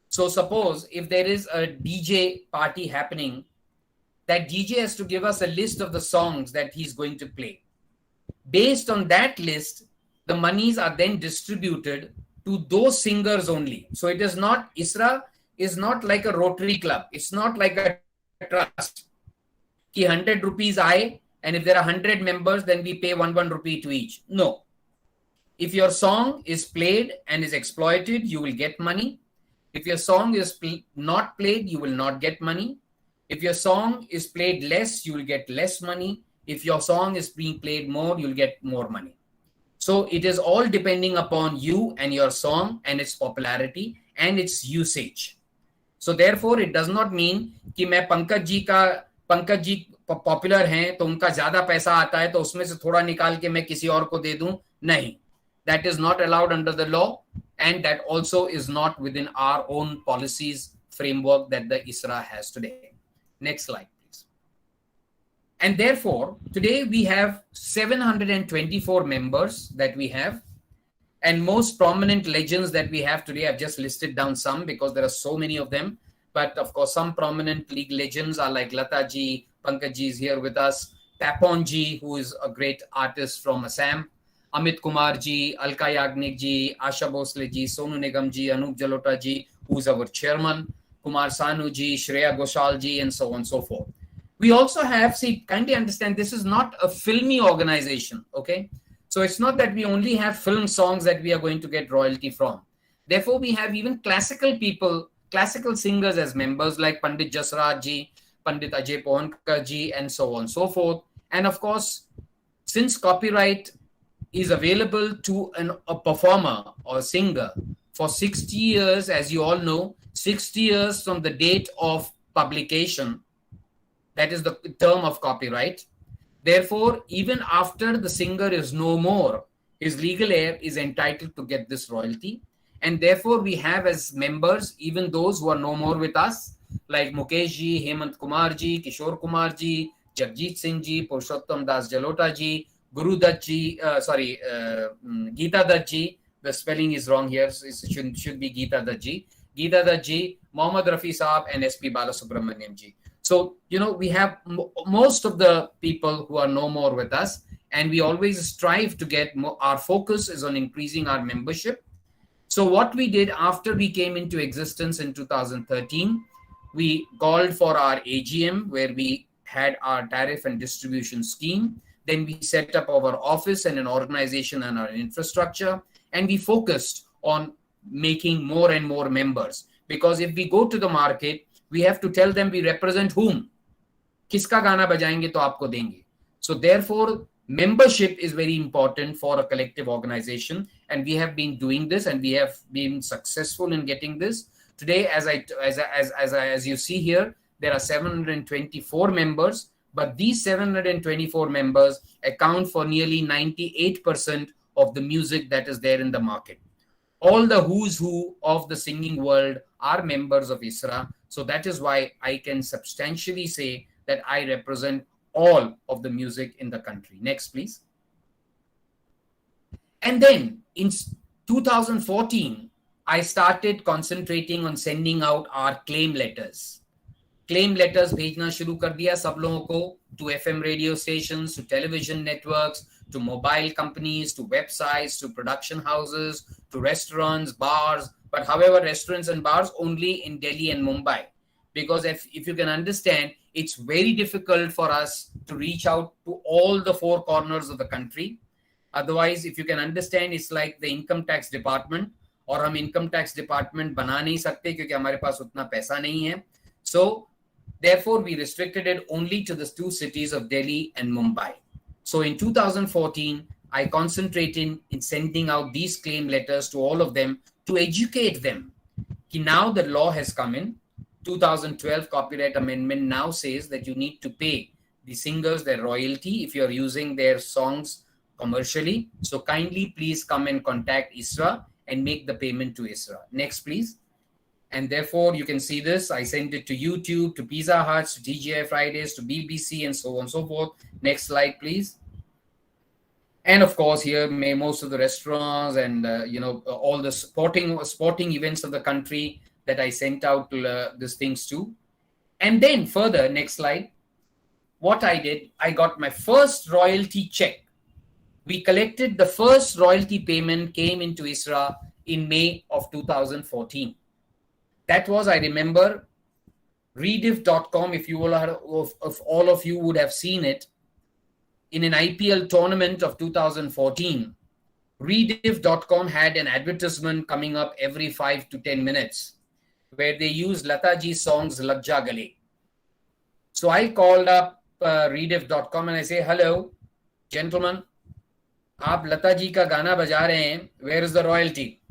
So suppose if there is a DJ party happening, that DJ has to give us a list of the songs that he's going to play. Based on that list, the monies are then distributed to those singers only. So it is not, ISRA is not like a Rotary Club. It's not like a trust. Ki 100 rupees aaye, and if there are 100 members, then we pay 1 rupee to each. No. If your song is played and is exploited, you will get money. If your song is not played, you will not get money. If your song is played less, you will get less money. If your song is being played more, you'll get more money. So it is all depending upon you and your song and its popularity and its usage. So therefore, it does not mean कि मैं Pankaj ji popular हैं तो उनका ज्यादा पैसा आता है तो उसमें से थोड़ा निकाल के मैं किसी और को दे दूं. नहीं. That is not allowed under the law, and that also is not within our own policies framework that the ISRA has today. Next slide, please. And therefore, today we have 724 members that we have, and most prominent legends that we have today. I've just listed down some because there are so many of them. But of course, some prominent league legends are like Lata ji, Pankaj ji is here with us, Papon ji, who is a great artist from Assam, Amit Kumar ji, Alka Yagnik ji, Asha Bhosle ji, Sonu Nigam ji, Anup Jalota ji, who is our chairman, Kumar Sanu ji, Shreya Ghoshal ji, and so on and so forth. We also have, see, kindly understand, this is not a filmy organization, okay? So it's not that we only have film songs that we are going to get royalty from. Therefore, we have even classical people, classical singers as members like Pandit Jasraj ji, Pandit Ajay Pohankar ji, and so on and so forth. And of course, since copyright is available to a performer or singer for 60 years, as you all know, 60 years from the date of publication, that is the term of copyright. Therefore, even after the singer is no more, his legal heir is entitled to get this royalty. And therefore, we have as members, even those who are no more with us, like Mukesh ji, Hemant Kumar ji, Kishore Kumar ji, Jagjit Singh ji, Purushottam Das Jalota ji, Guru Dutt ji, Geeta Dutt ji, the spelling is wrong here, so it should be Geeta Dutt ji, Geeta Dutt ji, Mohammad Rafi Saab, and SP Balasubramaniam ji. So, we have most of the people who are no more with us, and we always strive to get more. Our focus is on increasing our membership. So what we did after we came into existence in 2013, we called for our AGM where we had our tariff and distribution scheme. Then we set up our office and an organization and our infrastructure, and we focused on making more and more members. Because if we go to the market, we have to tell them we represent whom. Kiska gana bajayenge to aapko denge. So therefore, membership is very important for a collective organization, and we have been doing this, and we have been successful in getting this. Today, as you see here, there are 724 members, but these 724 members account for nearly 98% of the music that is there in the market. All the who's who of the singing world are members of ISRA. So that is why I can substantially say that I represent all of the music in the country. Next, please. And then in 2014, I started concentrating on sending out our claim letters. Claim letters bhejna shuru kar diya sab logon ko, to FM radio stations, to television networks, to mobile companies, to websites, to production houses, to restaurants, bars. But however, restaurants and bars only in Delhi and Mumbai. Because if you can understand, it's very difficult for us to reach out to all the four corners of the country. Otherwise, if you can understand, it's like the income tax department, और हम income tax department बना नहीं सकते क्योंकि हमारे पास उतना पैसा नहीं है. So, therefore, we restricted it only to the two cities of Delhi and Mumbai. So in 2014, I concentrated in sending out these claim letters to all of them to educate them. Now the law has come in. 2012 Copyright Amendment now says that you need to pay the singers their royalty if you're using their songs commercially. So kindly please come and contact ISRA and make the payment to ISRA. Next, please. And therefore, you can see this. I sent it to YouTube, to Pizza Huts, to TGI Fridays, to BBC, and so on and so forth. Next slide, please. And of course, here most of the restaurants and all the sporting events of the country that I sent out these things to. And then further, next slide. What I did, I got my first royalty check. We collected the first royalty payment came into ISRA in May of 2014. That was, I remember, rediff.com, if all of you would have seen it, in an IPL tournament of 2014, rediff.com had an advertisement coming up every 5 to 10 minutes where they used Lata Ji's songs Lag Ja Gale. So I called up rediff.com and I say, hello, gentlemen, आप लता जी का गाना बजा रहे हैं, where is the royalty?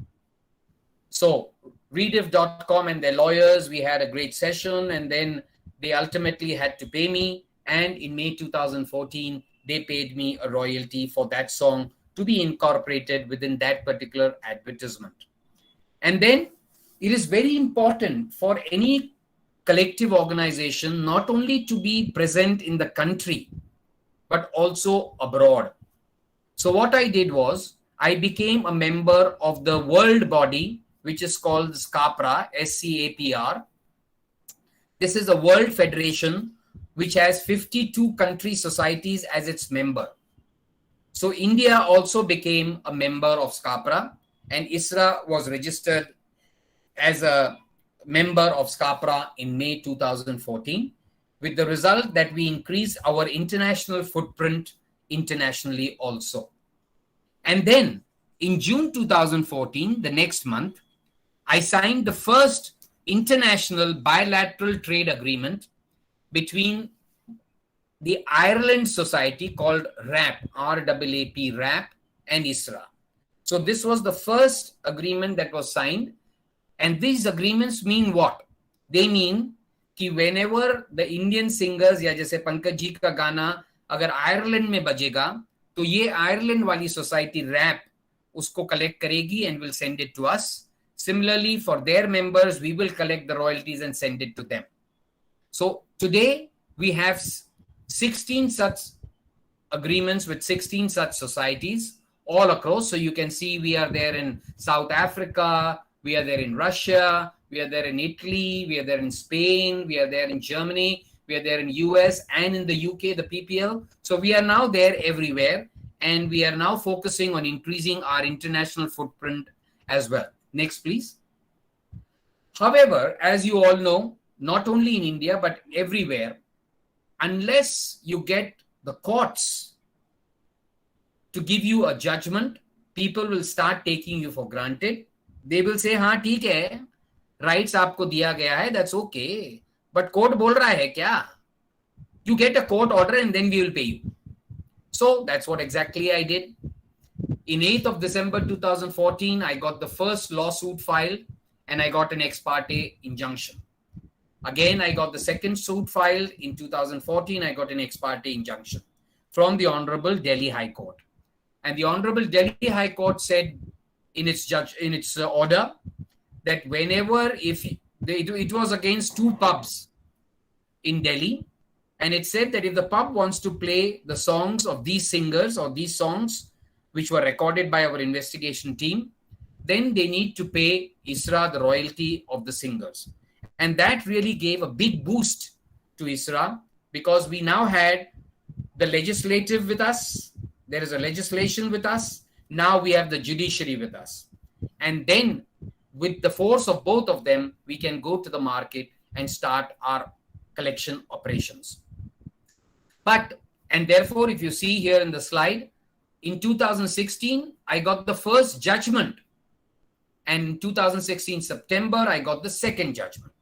So rediff.com and their lawyers, we had a great session, and then they ultimately had to pay me, and in May 2014 they paid me a royalty for that song to be incorporated within that particular advertisement. And then it is very important for any collective organization not only to be present in the country but also abroad. So what I did was I became a member of the world body which is called SCAPRA, SCAPR. This is a world federation which has 52 country societies as its member. So India also became a member of SCAPRA, and ISRA was registered as a member of SCAPRA in May 2014, with the result that we increased our international footprint internationally also. And then in June 2014, the next month, I signed the first international bilateral trade agreement between the Ireland Society called RAP, RAAP, RAP, and ISRA. So this was the first agreement that was signed. And these agreements mean what? They mean कि whenever the Indian singers या जैसे पंकज जी का गाना अगर Ireland में बजेगा तो ये आयरलैंड वाली सोसाइटी रैप उसको कलेक्ट करेगी and will send it to us. Similarly, for their members, we will collect the royalties and send it to them. So today we have 16 such agreements with 16 such societies all across. So you can see we are there in South Africa, we are there in Russia, we are there in Italy, we are there in Spain, we are there in Germany, we are there in US and in the UK, the PPL. So we are now there everywhere, and we are now focusing on increasing our international footprint as well. Next, please. However, as you all know, not only in India, but everywhere, unless you get the courts to give you a judgment, people will start taking you for granted. They will say, हाँ ठीक है, rights आपको दिया गया है, that's okay. But court बोल रहा है क्या? You get a court order and then we will pay you. So that's what exactly I did. In 8th of December 2014, I got the first lawsuit filed and I got an ex parte injunction. Again, I got the second suit filed in 2014. I got an ex parte injunction from the Honorable Delhi High Court. And the Honorable Delhi High Court said in its order that whenever it was against two pubs in Delhi, and it said that if the pub wants to play the songs of these singers or these songs which were recorded by our investigation team, then they need to pay ISRA the royalty of the singers. And that really gave a big boost to ISRA because we now had the legislative with us. There is a legislation with us. Now we have the judiciary with us. And then with the force of both of them, we can go to the market and start our collection operations. And therefore, if you see here in the slide, in 2016, I got the first judgment. And in 2016, September, I got the second judgment.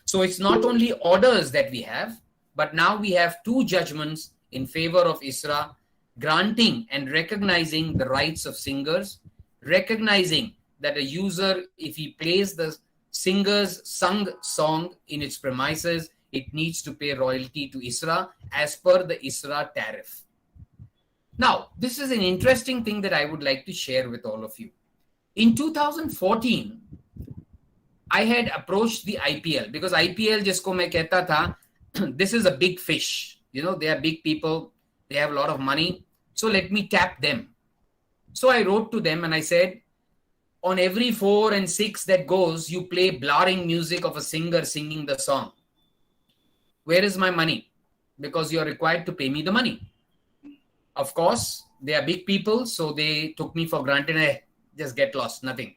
So it's not only orders that we have, but now we have two judgments in favor of ISRA, granting and recognizing the rights of singers, recognizing that a user, if he plays the singer's sung song in its premises, it needs to pay royalty to ISRA as per the ISRA tariff. Now, this is an interesting thing that I would like to share with all of you. In 2014, I had approached the IPL because IPL, jisko main kehta tha, this is a big fish. You know, they are big people. They have a lot of money. So let me tap them. So I wrote to them and I said, on every 4 and 6 that goes, you play blaring music of a singer singing the song. Where is my money? Because you are required to pay me the money. Of course, they are big people, so they took me for granted. Just get lost, nothing.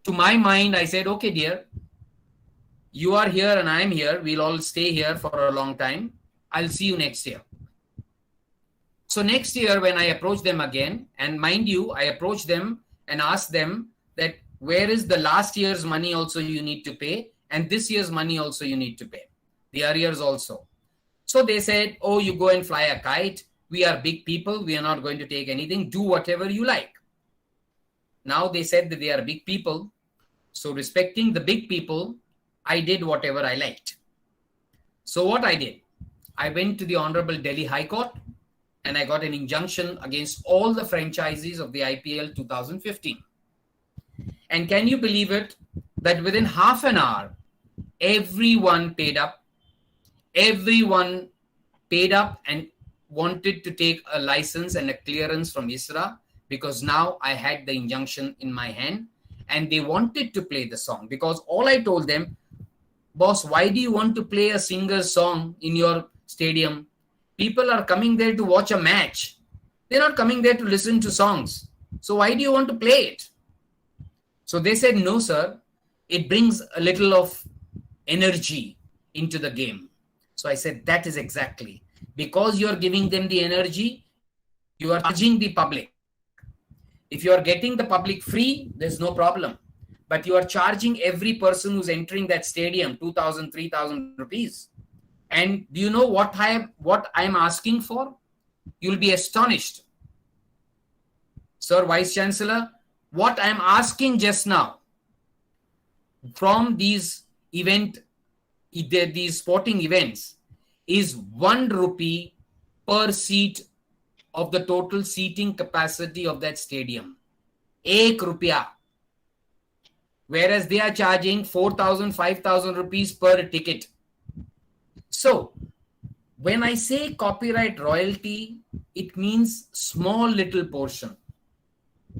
To my mind, I said, okay, dear, you are here and I'm here. We'll all stay here for a long time. I'll see you next year. So next year, when I approach them again, and mind you, I approach them and ask them that where is the last year's money also you need to pay, and this year's money also you need to pay, the arrears also. So they said, oh, you go and fly a kite. We are big people. We are not going to take anything. Do whatever you like. Now they said that they are big people. So respecting the big people, I did whatever I liked. So what I did, I went to the Honorable Delhi High Court and I got an injunction against all the franchisees of the IPL 2015. And can you believe it, that within half an hour, everyone paid up. Everyone paid up and wanted to take a license and a clearance from ISRA, because now I had the injunction in my hand and they wanted to play the song. Because all I told them, boss, why do you want to play a singer's song in your stadium? People are coming there to watch a match. They're not coming there to listen to songs. So why do you want to play it? So they said, no, sir, it brings a little of energy into the game. So I said, that is exactly. Because you're giving them the energy, you are charging the public. If you are getting the public free, there's no problem. But you are charging every person who's entering that stadium 2,000, 3,000 rupees. And do you know what I'm asking for? You'll be astonished. Sir Vice Chancellor, what I'm asking just now from these sporting events is 1 rupee per seat of the total seating capacity of that stadium. 1 rupiya. Whereas they are charging 4,000, 5,000 rupees per ticket. So when I say copyright royalty, it means small little portion.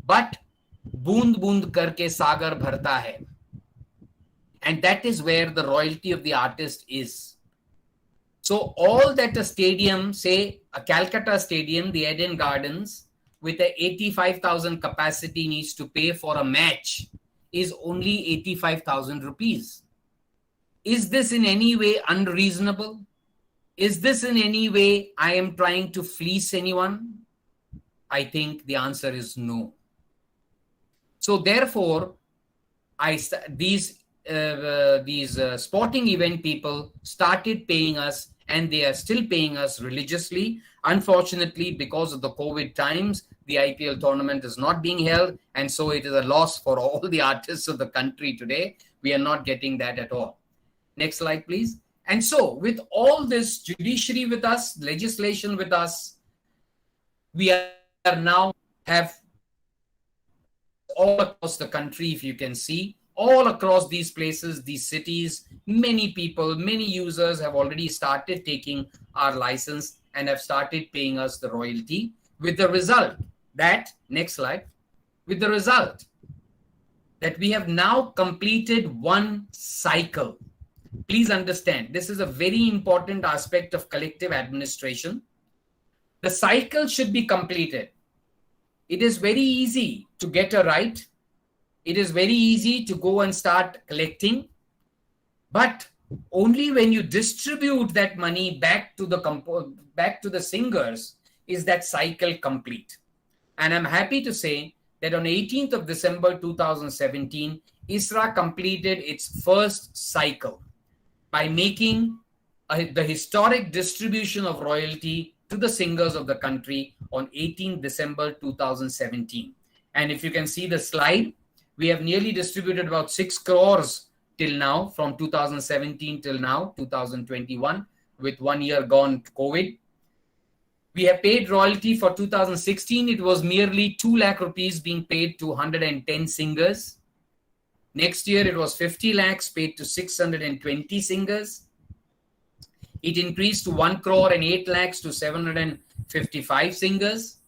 But boond boond karke sagar bharta hai. And that is where the royalty of the artist is. So all that a stadium, say a Calcutta stadium, the Eden Gardens, with a 85,000 capacity needs to pay for a match is only 85,000 rupees. Is this in any way unreasonable? Is this in any way I am trying to fleece anyone? I think the answer is no. So therefore, these sporting event people started paying us, and they are still paying us religiously. Unfortunately, because of the COVID times, the IPL tournament is not being held, and so it is a loss for all the artists of the country today. We are not getting that at all. Next slide, please. And so with all this judiciary with us, legislation with us, we are now have all across the country, if you can see, all across these places, these cities, many people, many users have already started taking our license and have started paying us the royalty, with the result that, next slide, with the result that we have now completed one cycle. Please understand, this is a very important aspect of collective administration. The cycle should be completed. It is very easy to get a right. It is very easy to go and start collecting. But only when you distribute that money back to the singers is that cycle complete. And I'm happy to say that on 18th of December 2017, ISRA completed its first cycle by making the historic distribution of royalty to the singers of the country on 18th December 2017. And if you can see the slide, we have nearly distributed about 6 crores till now, from 2017 till now, 2021, with 1 year gone COVID. We have paid royalty for 2016. It was merely 2 lakh rupees being paid to 110 singers. Next year, it was 50 lakhs paid to 620 singers. It increased to 1 crore and 8 lakhs to 755 singers.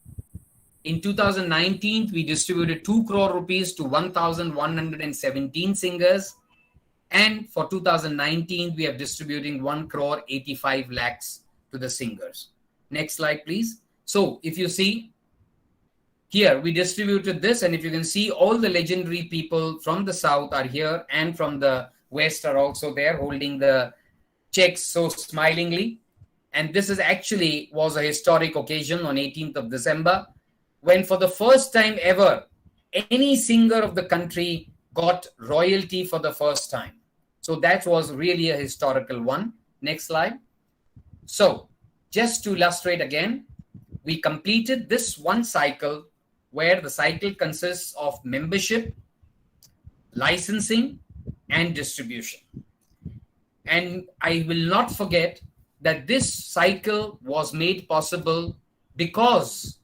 In 2019, we distributed 2 crore rupees to 1,117 singers. And for 2019, we are distributing 1 crore 85 lakhs to the singers. Next slide, please. So if you see, here we distributed this, and if you can see, all the legendary people from the south are here and from the west are also there holding the checks so smilingly. And this is actually was a historic occasion on 18th of December, when for the first time ever, any singer of the country got royalty for the first time. So that was really a historical one. Next slide. So just to illustrate again, we completed this one cycle, where the cycle consists of membership, licensing, and distribution. And I will not forget that this cycle was made possible because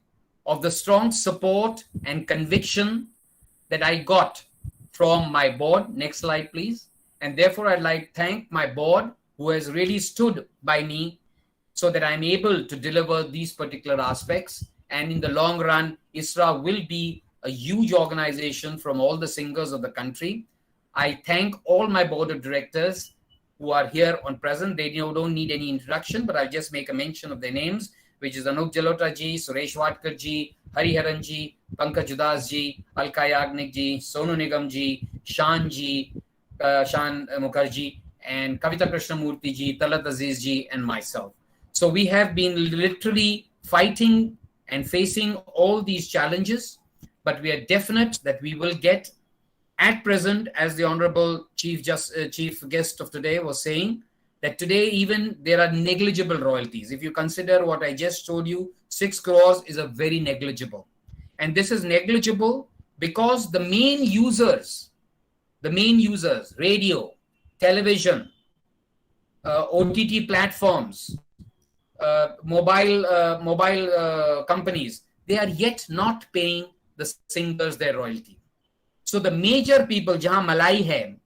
of the strong support and conviction that I got from my board. Next slide, please. And therefore, I'd like to thank my board, who has really stood by me so that I'm able to deliver these particular aspects. And in the long run, ISRA will be a huge organization from all the singers of the country. I thank all my board of directors who are here on present. They don't need any introduction, but I'll just make a mention of their names, which is Anup Jalota ji, Suresh Watkar ji, Hariharan ji, Pankaj Udhas ji, Alka Yagnik ji, Sonu Nigam ji, Shan ji, Shan Mukherjee, and Kavita Krishnamurthy ji, Talat Aziz ji, and myself. So we have been literally fighting and facing all these challenges, but we are definite that we will get, at present, as the Honorable Chief Guest of today was saying, that today even there are negligible royalties. If you consider what I just told you, 6 crores is a very negligible. And this is negligible because the main users, radio, television, OTT platforms, mobile companies, they are yet not paying the singers their royalty. So the major people, jahan malai hai,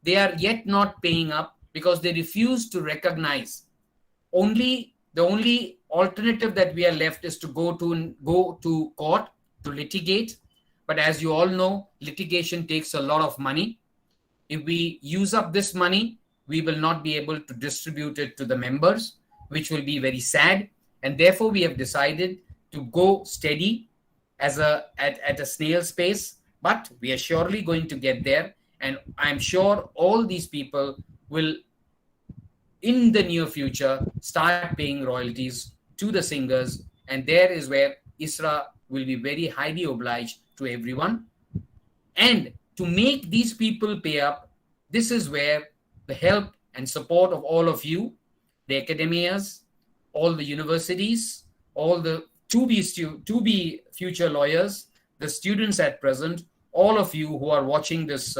they are yet not paying up because they refuse to recognize. The only alternative that we are left is to go to court to litigate. But as you all know, litigation takes a lot of money. If we use up this money, we will not be able to distribute it to the members, which will be very sad. And therefore, we have decided to go steady at a snail's pace, but we are surely going to get there. And I'm sure all these people will, in the near future, start paying royalties to the singers. And there is where ISRA will be very highly obliged to everyone. And to make these people pay up, this is where the help and support of all of you, the academias, all the universities, all the to be future lawyers, the students at present, all of you who are watching this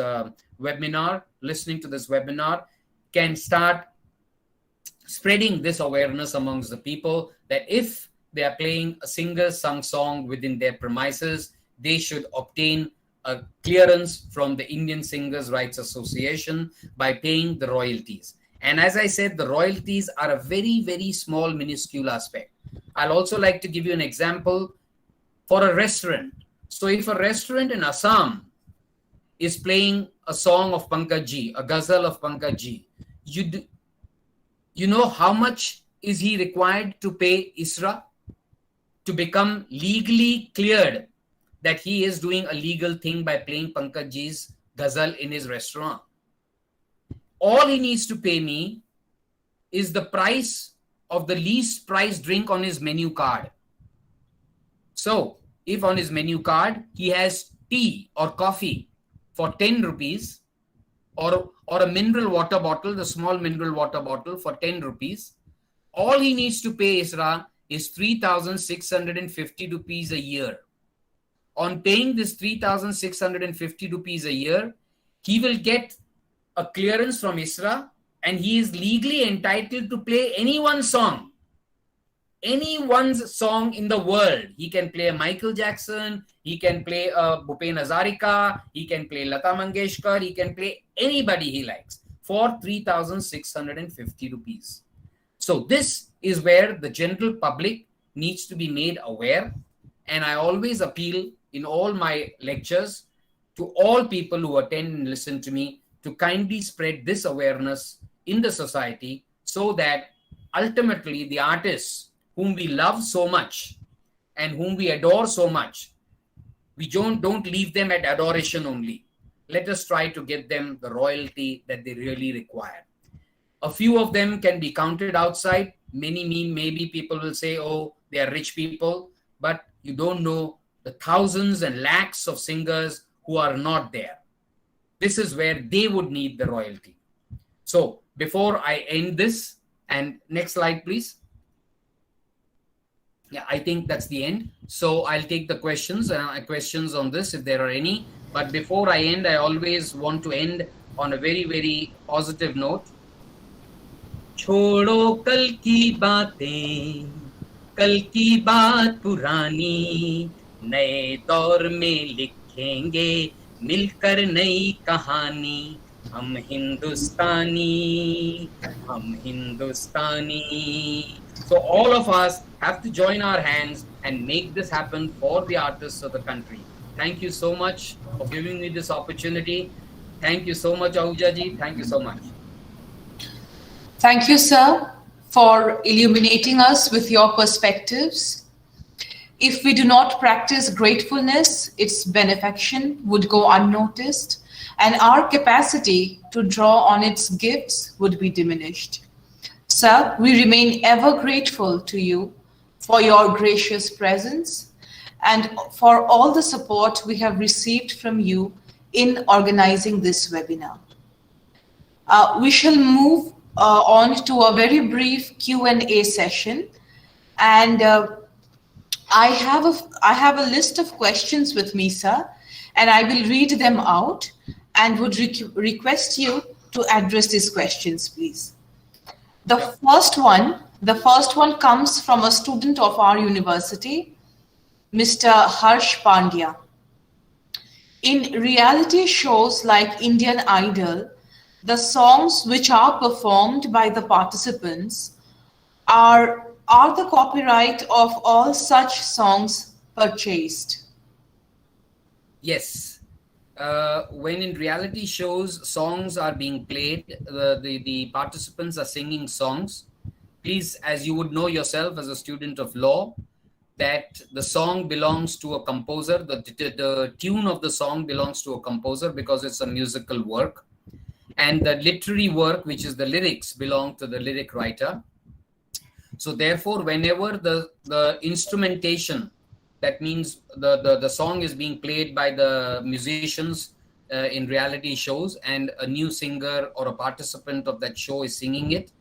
webinar, listening to this webinar, can start spreading this awareness amongst the people that if they are playing a singer-sung song within their premises, they should obtain a clearance from the Indian Singers Rights Association by paying the royalties. And as I said, the royalties are a very, very small, minuscule aspect. I'll also like to give you an example for a restaurant. So if a restaurant in Assam is playing a song of Pankaj Ji, a Ghazal of Pankaj Ji, you know how much is he required to pay ISRA to become legally cleared that he is doing a legal thing by playing Pankaj Ji's Ghazal in his restaurant? All he needs to pay me is the price of the least price drink on his menu card. So if on his menu card he has tea or coffee for 10 rupees or a mineral water bottle, the small mineral water bottle for 10 rupees, all he needs to pay ISRA is 3,650 rupees a year. On paying this 3,650 rupees a year, he will get a clearance from ISRA and he is legally entitled to play anyone's song in the world. He can play a Michael Jackson, he can play a Bhupen Hazarika, he can play Lata Mangeshkar, he can play anybody he likes for 3,650 rupees. So this is where the general public needs to be made aware. And I always appeal in all my lectures to all people who attend and listen to me to kindly spread this awareness in the society so that ultimately the artists whom we love so much and whom we adore so much, We don't leave them at adoration only. Let us try to get them the royalty that they really require. A few of them can be counted outside. Maybe people will say, oh, they are rich people, but you don't know the thousands and lakhs of singers who are not there. This is where they would need the royalty. So before I end this, and next slide, please. Yeah, I think that's the end. So I'll take the questions on this if there are any. But before I end, I always want to end on a very, very positive note. छोड़ो कल की बातें, कल की बात पुरानी, नए दौर में लिखेंगे मिलकर नई कहानी. हम हिंदुस्तानी, हम हिंदुस्तानी. So all of us have to join our hands and make this happen for the artists of the country. Thank you so much for giving me this opportunity. Thank you so much, Awardee Ji. Thank you so much. Thank you, sir, for illuminating us with your perspectives. If we do not practice gratefulness, its benefaction would go unnoticed, and our capacity to draw on its gifts would be diminished. Sir, we remain ever grateful to you for your gracious presence and for all the support we have received from you in organizing this webinar. We shall move on to a very brief Q&A session, and I have a list of questions with me, sir, and I will read them out and would request you to address these questions, please. The first one comes from a student of our university, Mr. Harsh Pandya. In reality shows like Indian Idol, the songs which are performed by the participants are the copyright of all such songs purchased? Yes. When in reality shows songs are being played, the participants are singing songs. Please, as you would know yourself as a student of law, that the song belongs to a composer. The tune of the song belongs to a composer because it's a musical work. And the literary work, which is the lyrics, belong to the lyric writer. So therefore, whenever the instrumentation, that means the song is being played by the musicians in reality shows, and a new singer or a participant of that show is singing it,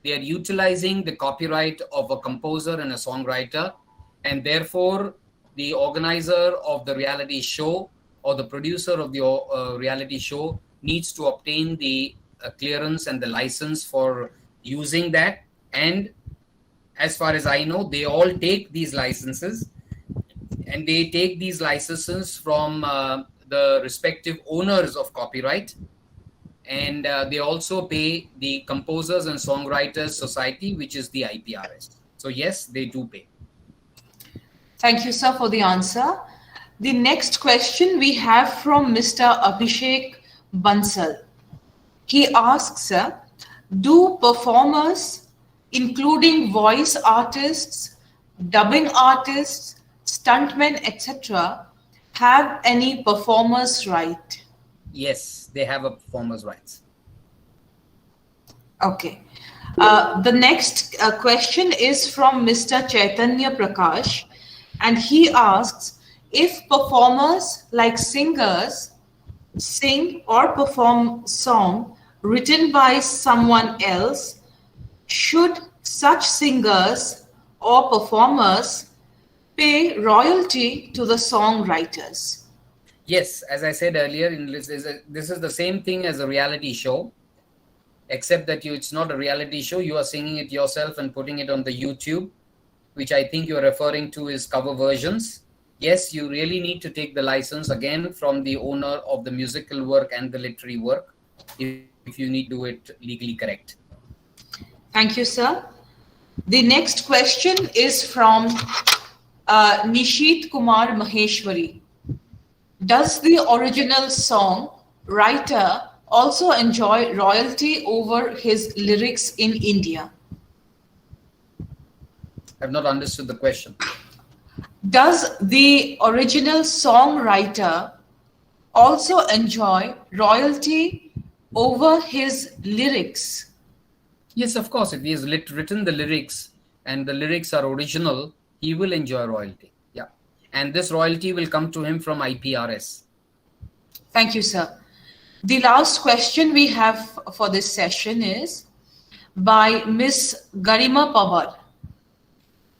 they are utilizing the copyright of a composer and a songwriter, and therefore the organizer of the reality show or the producer of the reality show needs to obtain the clearance and the license for using that. And as far as I know, they all take these licenses, and they take these licenses from the respective owners of copyright, and they also pay the Composers and Songwriters Society, which is the IPRS. So yes, they do pay. Thank you, sir, for the answer. The next question we have from Mr. Abhishek Bansal. He asks, sir, do performers, including voice artists, dubbing artists, stuntmen, etc., have any performers' right? Yes, they have a performer's rights. Okay. The next question is from Mr. Chaitanya Prakash, and he asks, if performers like singers sing or perform song written by someone else, should such singers or performers pay royalty to the songwriters? Yes, as I said earlier, this is the same thing as a reality show, except that it's not a reality show. You are singing it yourself and putting it on the YouTube, which I think you're referring to is cover versions. Yes, you really need to take the license again from the owner of the musical work and the literary work if you need to do it legally correct. Thank you, sir. The next question is from Nishit Kumar Maheshwari. Does the original song writer also enjoy royalty over his lyrics in India? I've not understood the question. Does the original songwriter also enjoy royalty over his lyrics? Yes, of course. If he has written the lyrics and the lyrics are original, he will enjoy royalty. Yeah. And this royalty will come to him from IPRS. Thank you, sir. The last question we have for this session is by Miss Garima Pawar.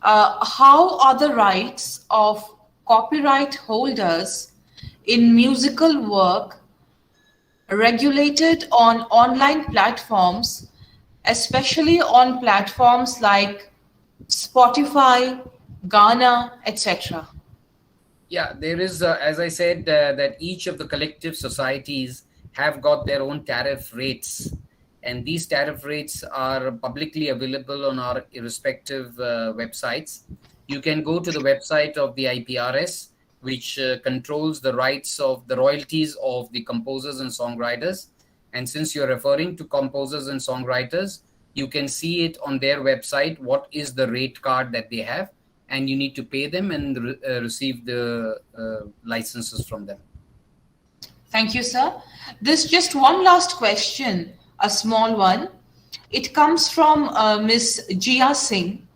How are the rights of copyright holders in musical work regulated on online platforms, especially on platforms like Spotify, Ghana, etc.? Yeah, there is, as I said, that each of the collective societies have got their own tariff rates. And these tariff rates are publicly available on our respective websites. You can go to the website of the IPRS, which controls the rights of the royalties of the composers and songwriters. And since you're referring to composers and songwriters, you can see it on their website, what is the rate card that they have, and you need to pay them and receive the licenses from them. Thank you, sir. There's just one last question, a small one. It comes from Miss Jia Singh.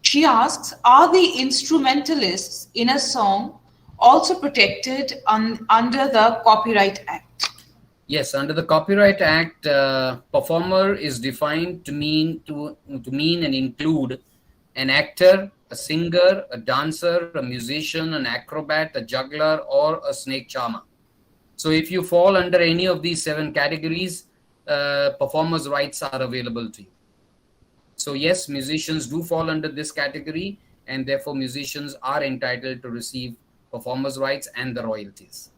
She asks, are the instrumentalists in a song also protected under the Copyright Act? Yes, under the Copyright Act, performer is defined to mean and include an actor, a singer, a dancer, a musician, an acrobat, a juggler, or a snake charmer. So if you fall under any of these 7 categories, performers' rights are available to you. So yes, musicians do fall under this category, and therefore musicians are entitled to receive performers' rights and the royalties.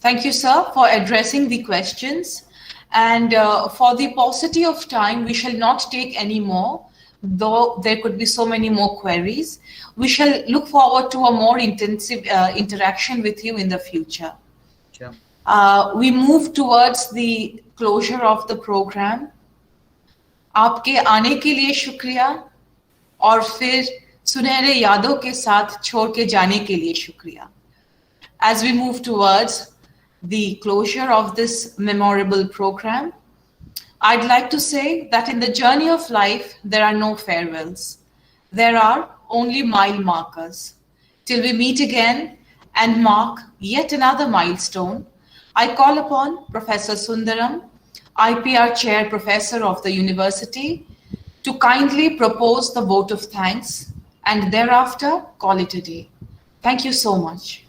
Thank you, sir, for addressing the questions. And for the paucity of time, we shall not take any more, though there could be so many more queries. We shall look forward to a more intensive interaction with you in the future. Sure. We move towards the closure of the program. आपके आने के लिए शुक्रिया और फिर सुनहरे यादों के साथ छोड़ के जाने के लिए शुक्रिया. As we move towards the closure of this memorable program, I'd like to say that in the journey of life, there are no farewells. There are only mile markers. Till we meet again and mark yet another milestone, I call upon Professor Sundaram, IPR Chair Professor of the University, to kindly propose the vote of thanks and thereafter call it a day. Thank you so much.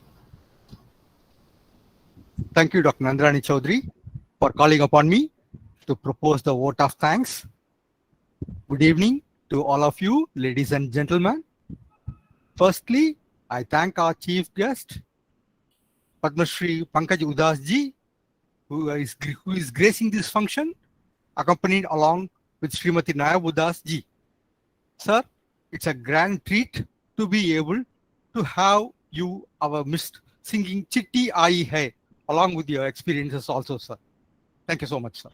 Thank you, Dr. Nandarani Chaudhary, for calling upon me to propose the vote of thanks. Good evening to all of you, ladies and gentlemen. Firstly, I thank our chief guest, Padma Shri Pankaj Udhas Ji, who is gracing this function, accompanied along with Srimati Nayab Udhas Ji. Sir, it's a grand treat to be able to have you, our Miss, singing Chitti Aayi Hai, along with your experiences also, sir. Thank you so much, sir.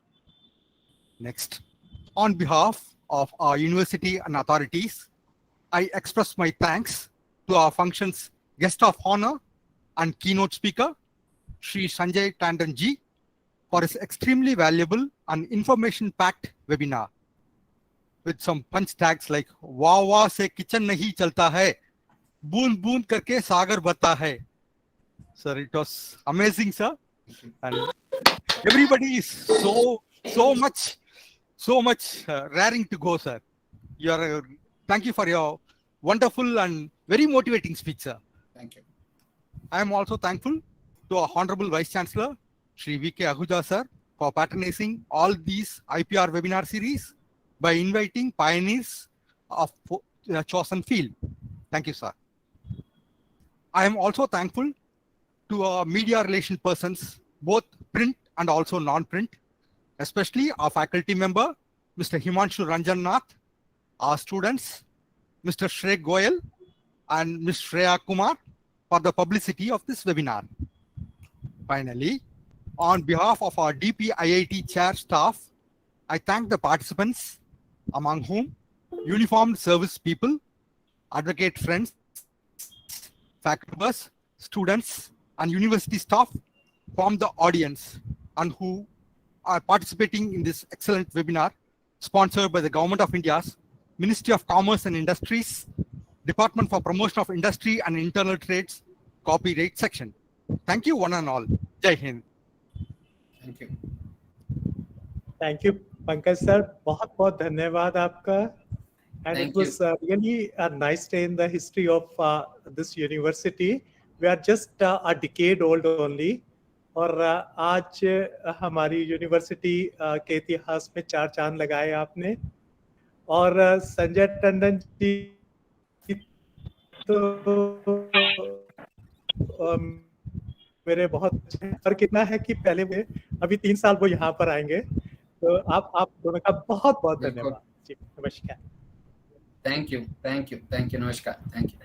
Next, on behalf of our university and authorities, I express my thanks to our function's guest of honor and keynote speaker, Shri Sanjay Tandon Ji, for his extremely valuable and information-packed webinar with some punch tags like "Wow wow se kitchen nahi chalta hai, boon boon karke sagar bata hai." Sir, it was amazing, sir, and everybody is so much raring to go, sir. Thank you for your wonderful and very motivating speech, sir. Thank you. I am also thankful to our Honorable Vice Chancellor, Shri V.K. Ahuja, sir, for patronizing all these IPR webinar series by inviting pioneers of the chosen field. Thank you, sir. I am also thankful to our media relation persons, both print and also non-print, especially our faculty member, Mr. Himanshu Ranjan Nath, our students, Mr. Shri Goyal and Ms. Shreya Kumar, for the publicity of this webinar. Finally, on behalf of our DPIIT chair staff, I thank the participants, among whom uniformed service people, advocate friends, faculty members, students, and university staff form the audience and who are participating in this excellent webinar sponsored by the Government of India's Ministry of Commerce and Industries, Department for Promotion of Industry and Internal Trades, Copyright Section. Thank you one and all. Jai Hind. Thank you. Thank you, Pankaj sir. बहुत बहुत धन्यवाद आपका. And Thank it was really a nice day in the history of this university. We are just a decade old only. और आज हमारी university के इतिहास में 4 चांद लगाए आपने. और संजय टंडन जी तो मेरे बहुत और कितना है कि पहले में अभी 3 साल वो यहाँ पर आएंगे. तो आप दोनों का बहुत बहुत धन्यवाद जी. नमस्कार. Thank you. Namaskar. Thank you.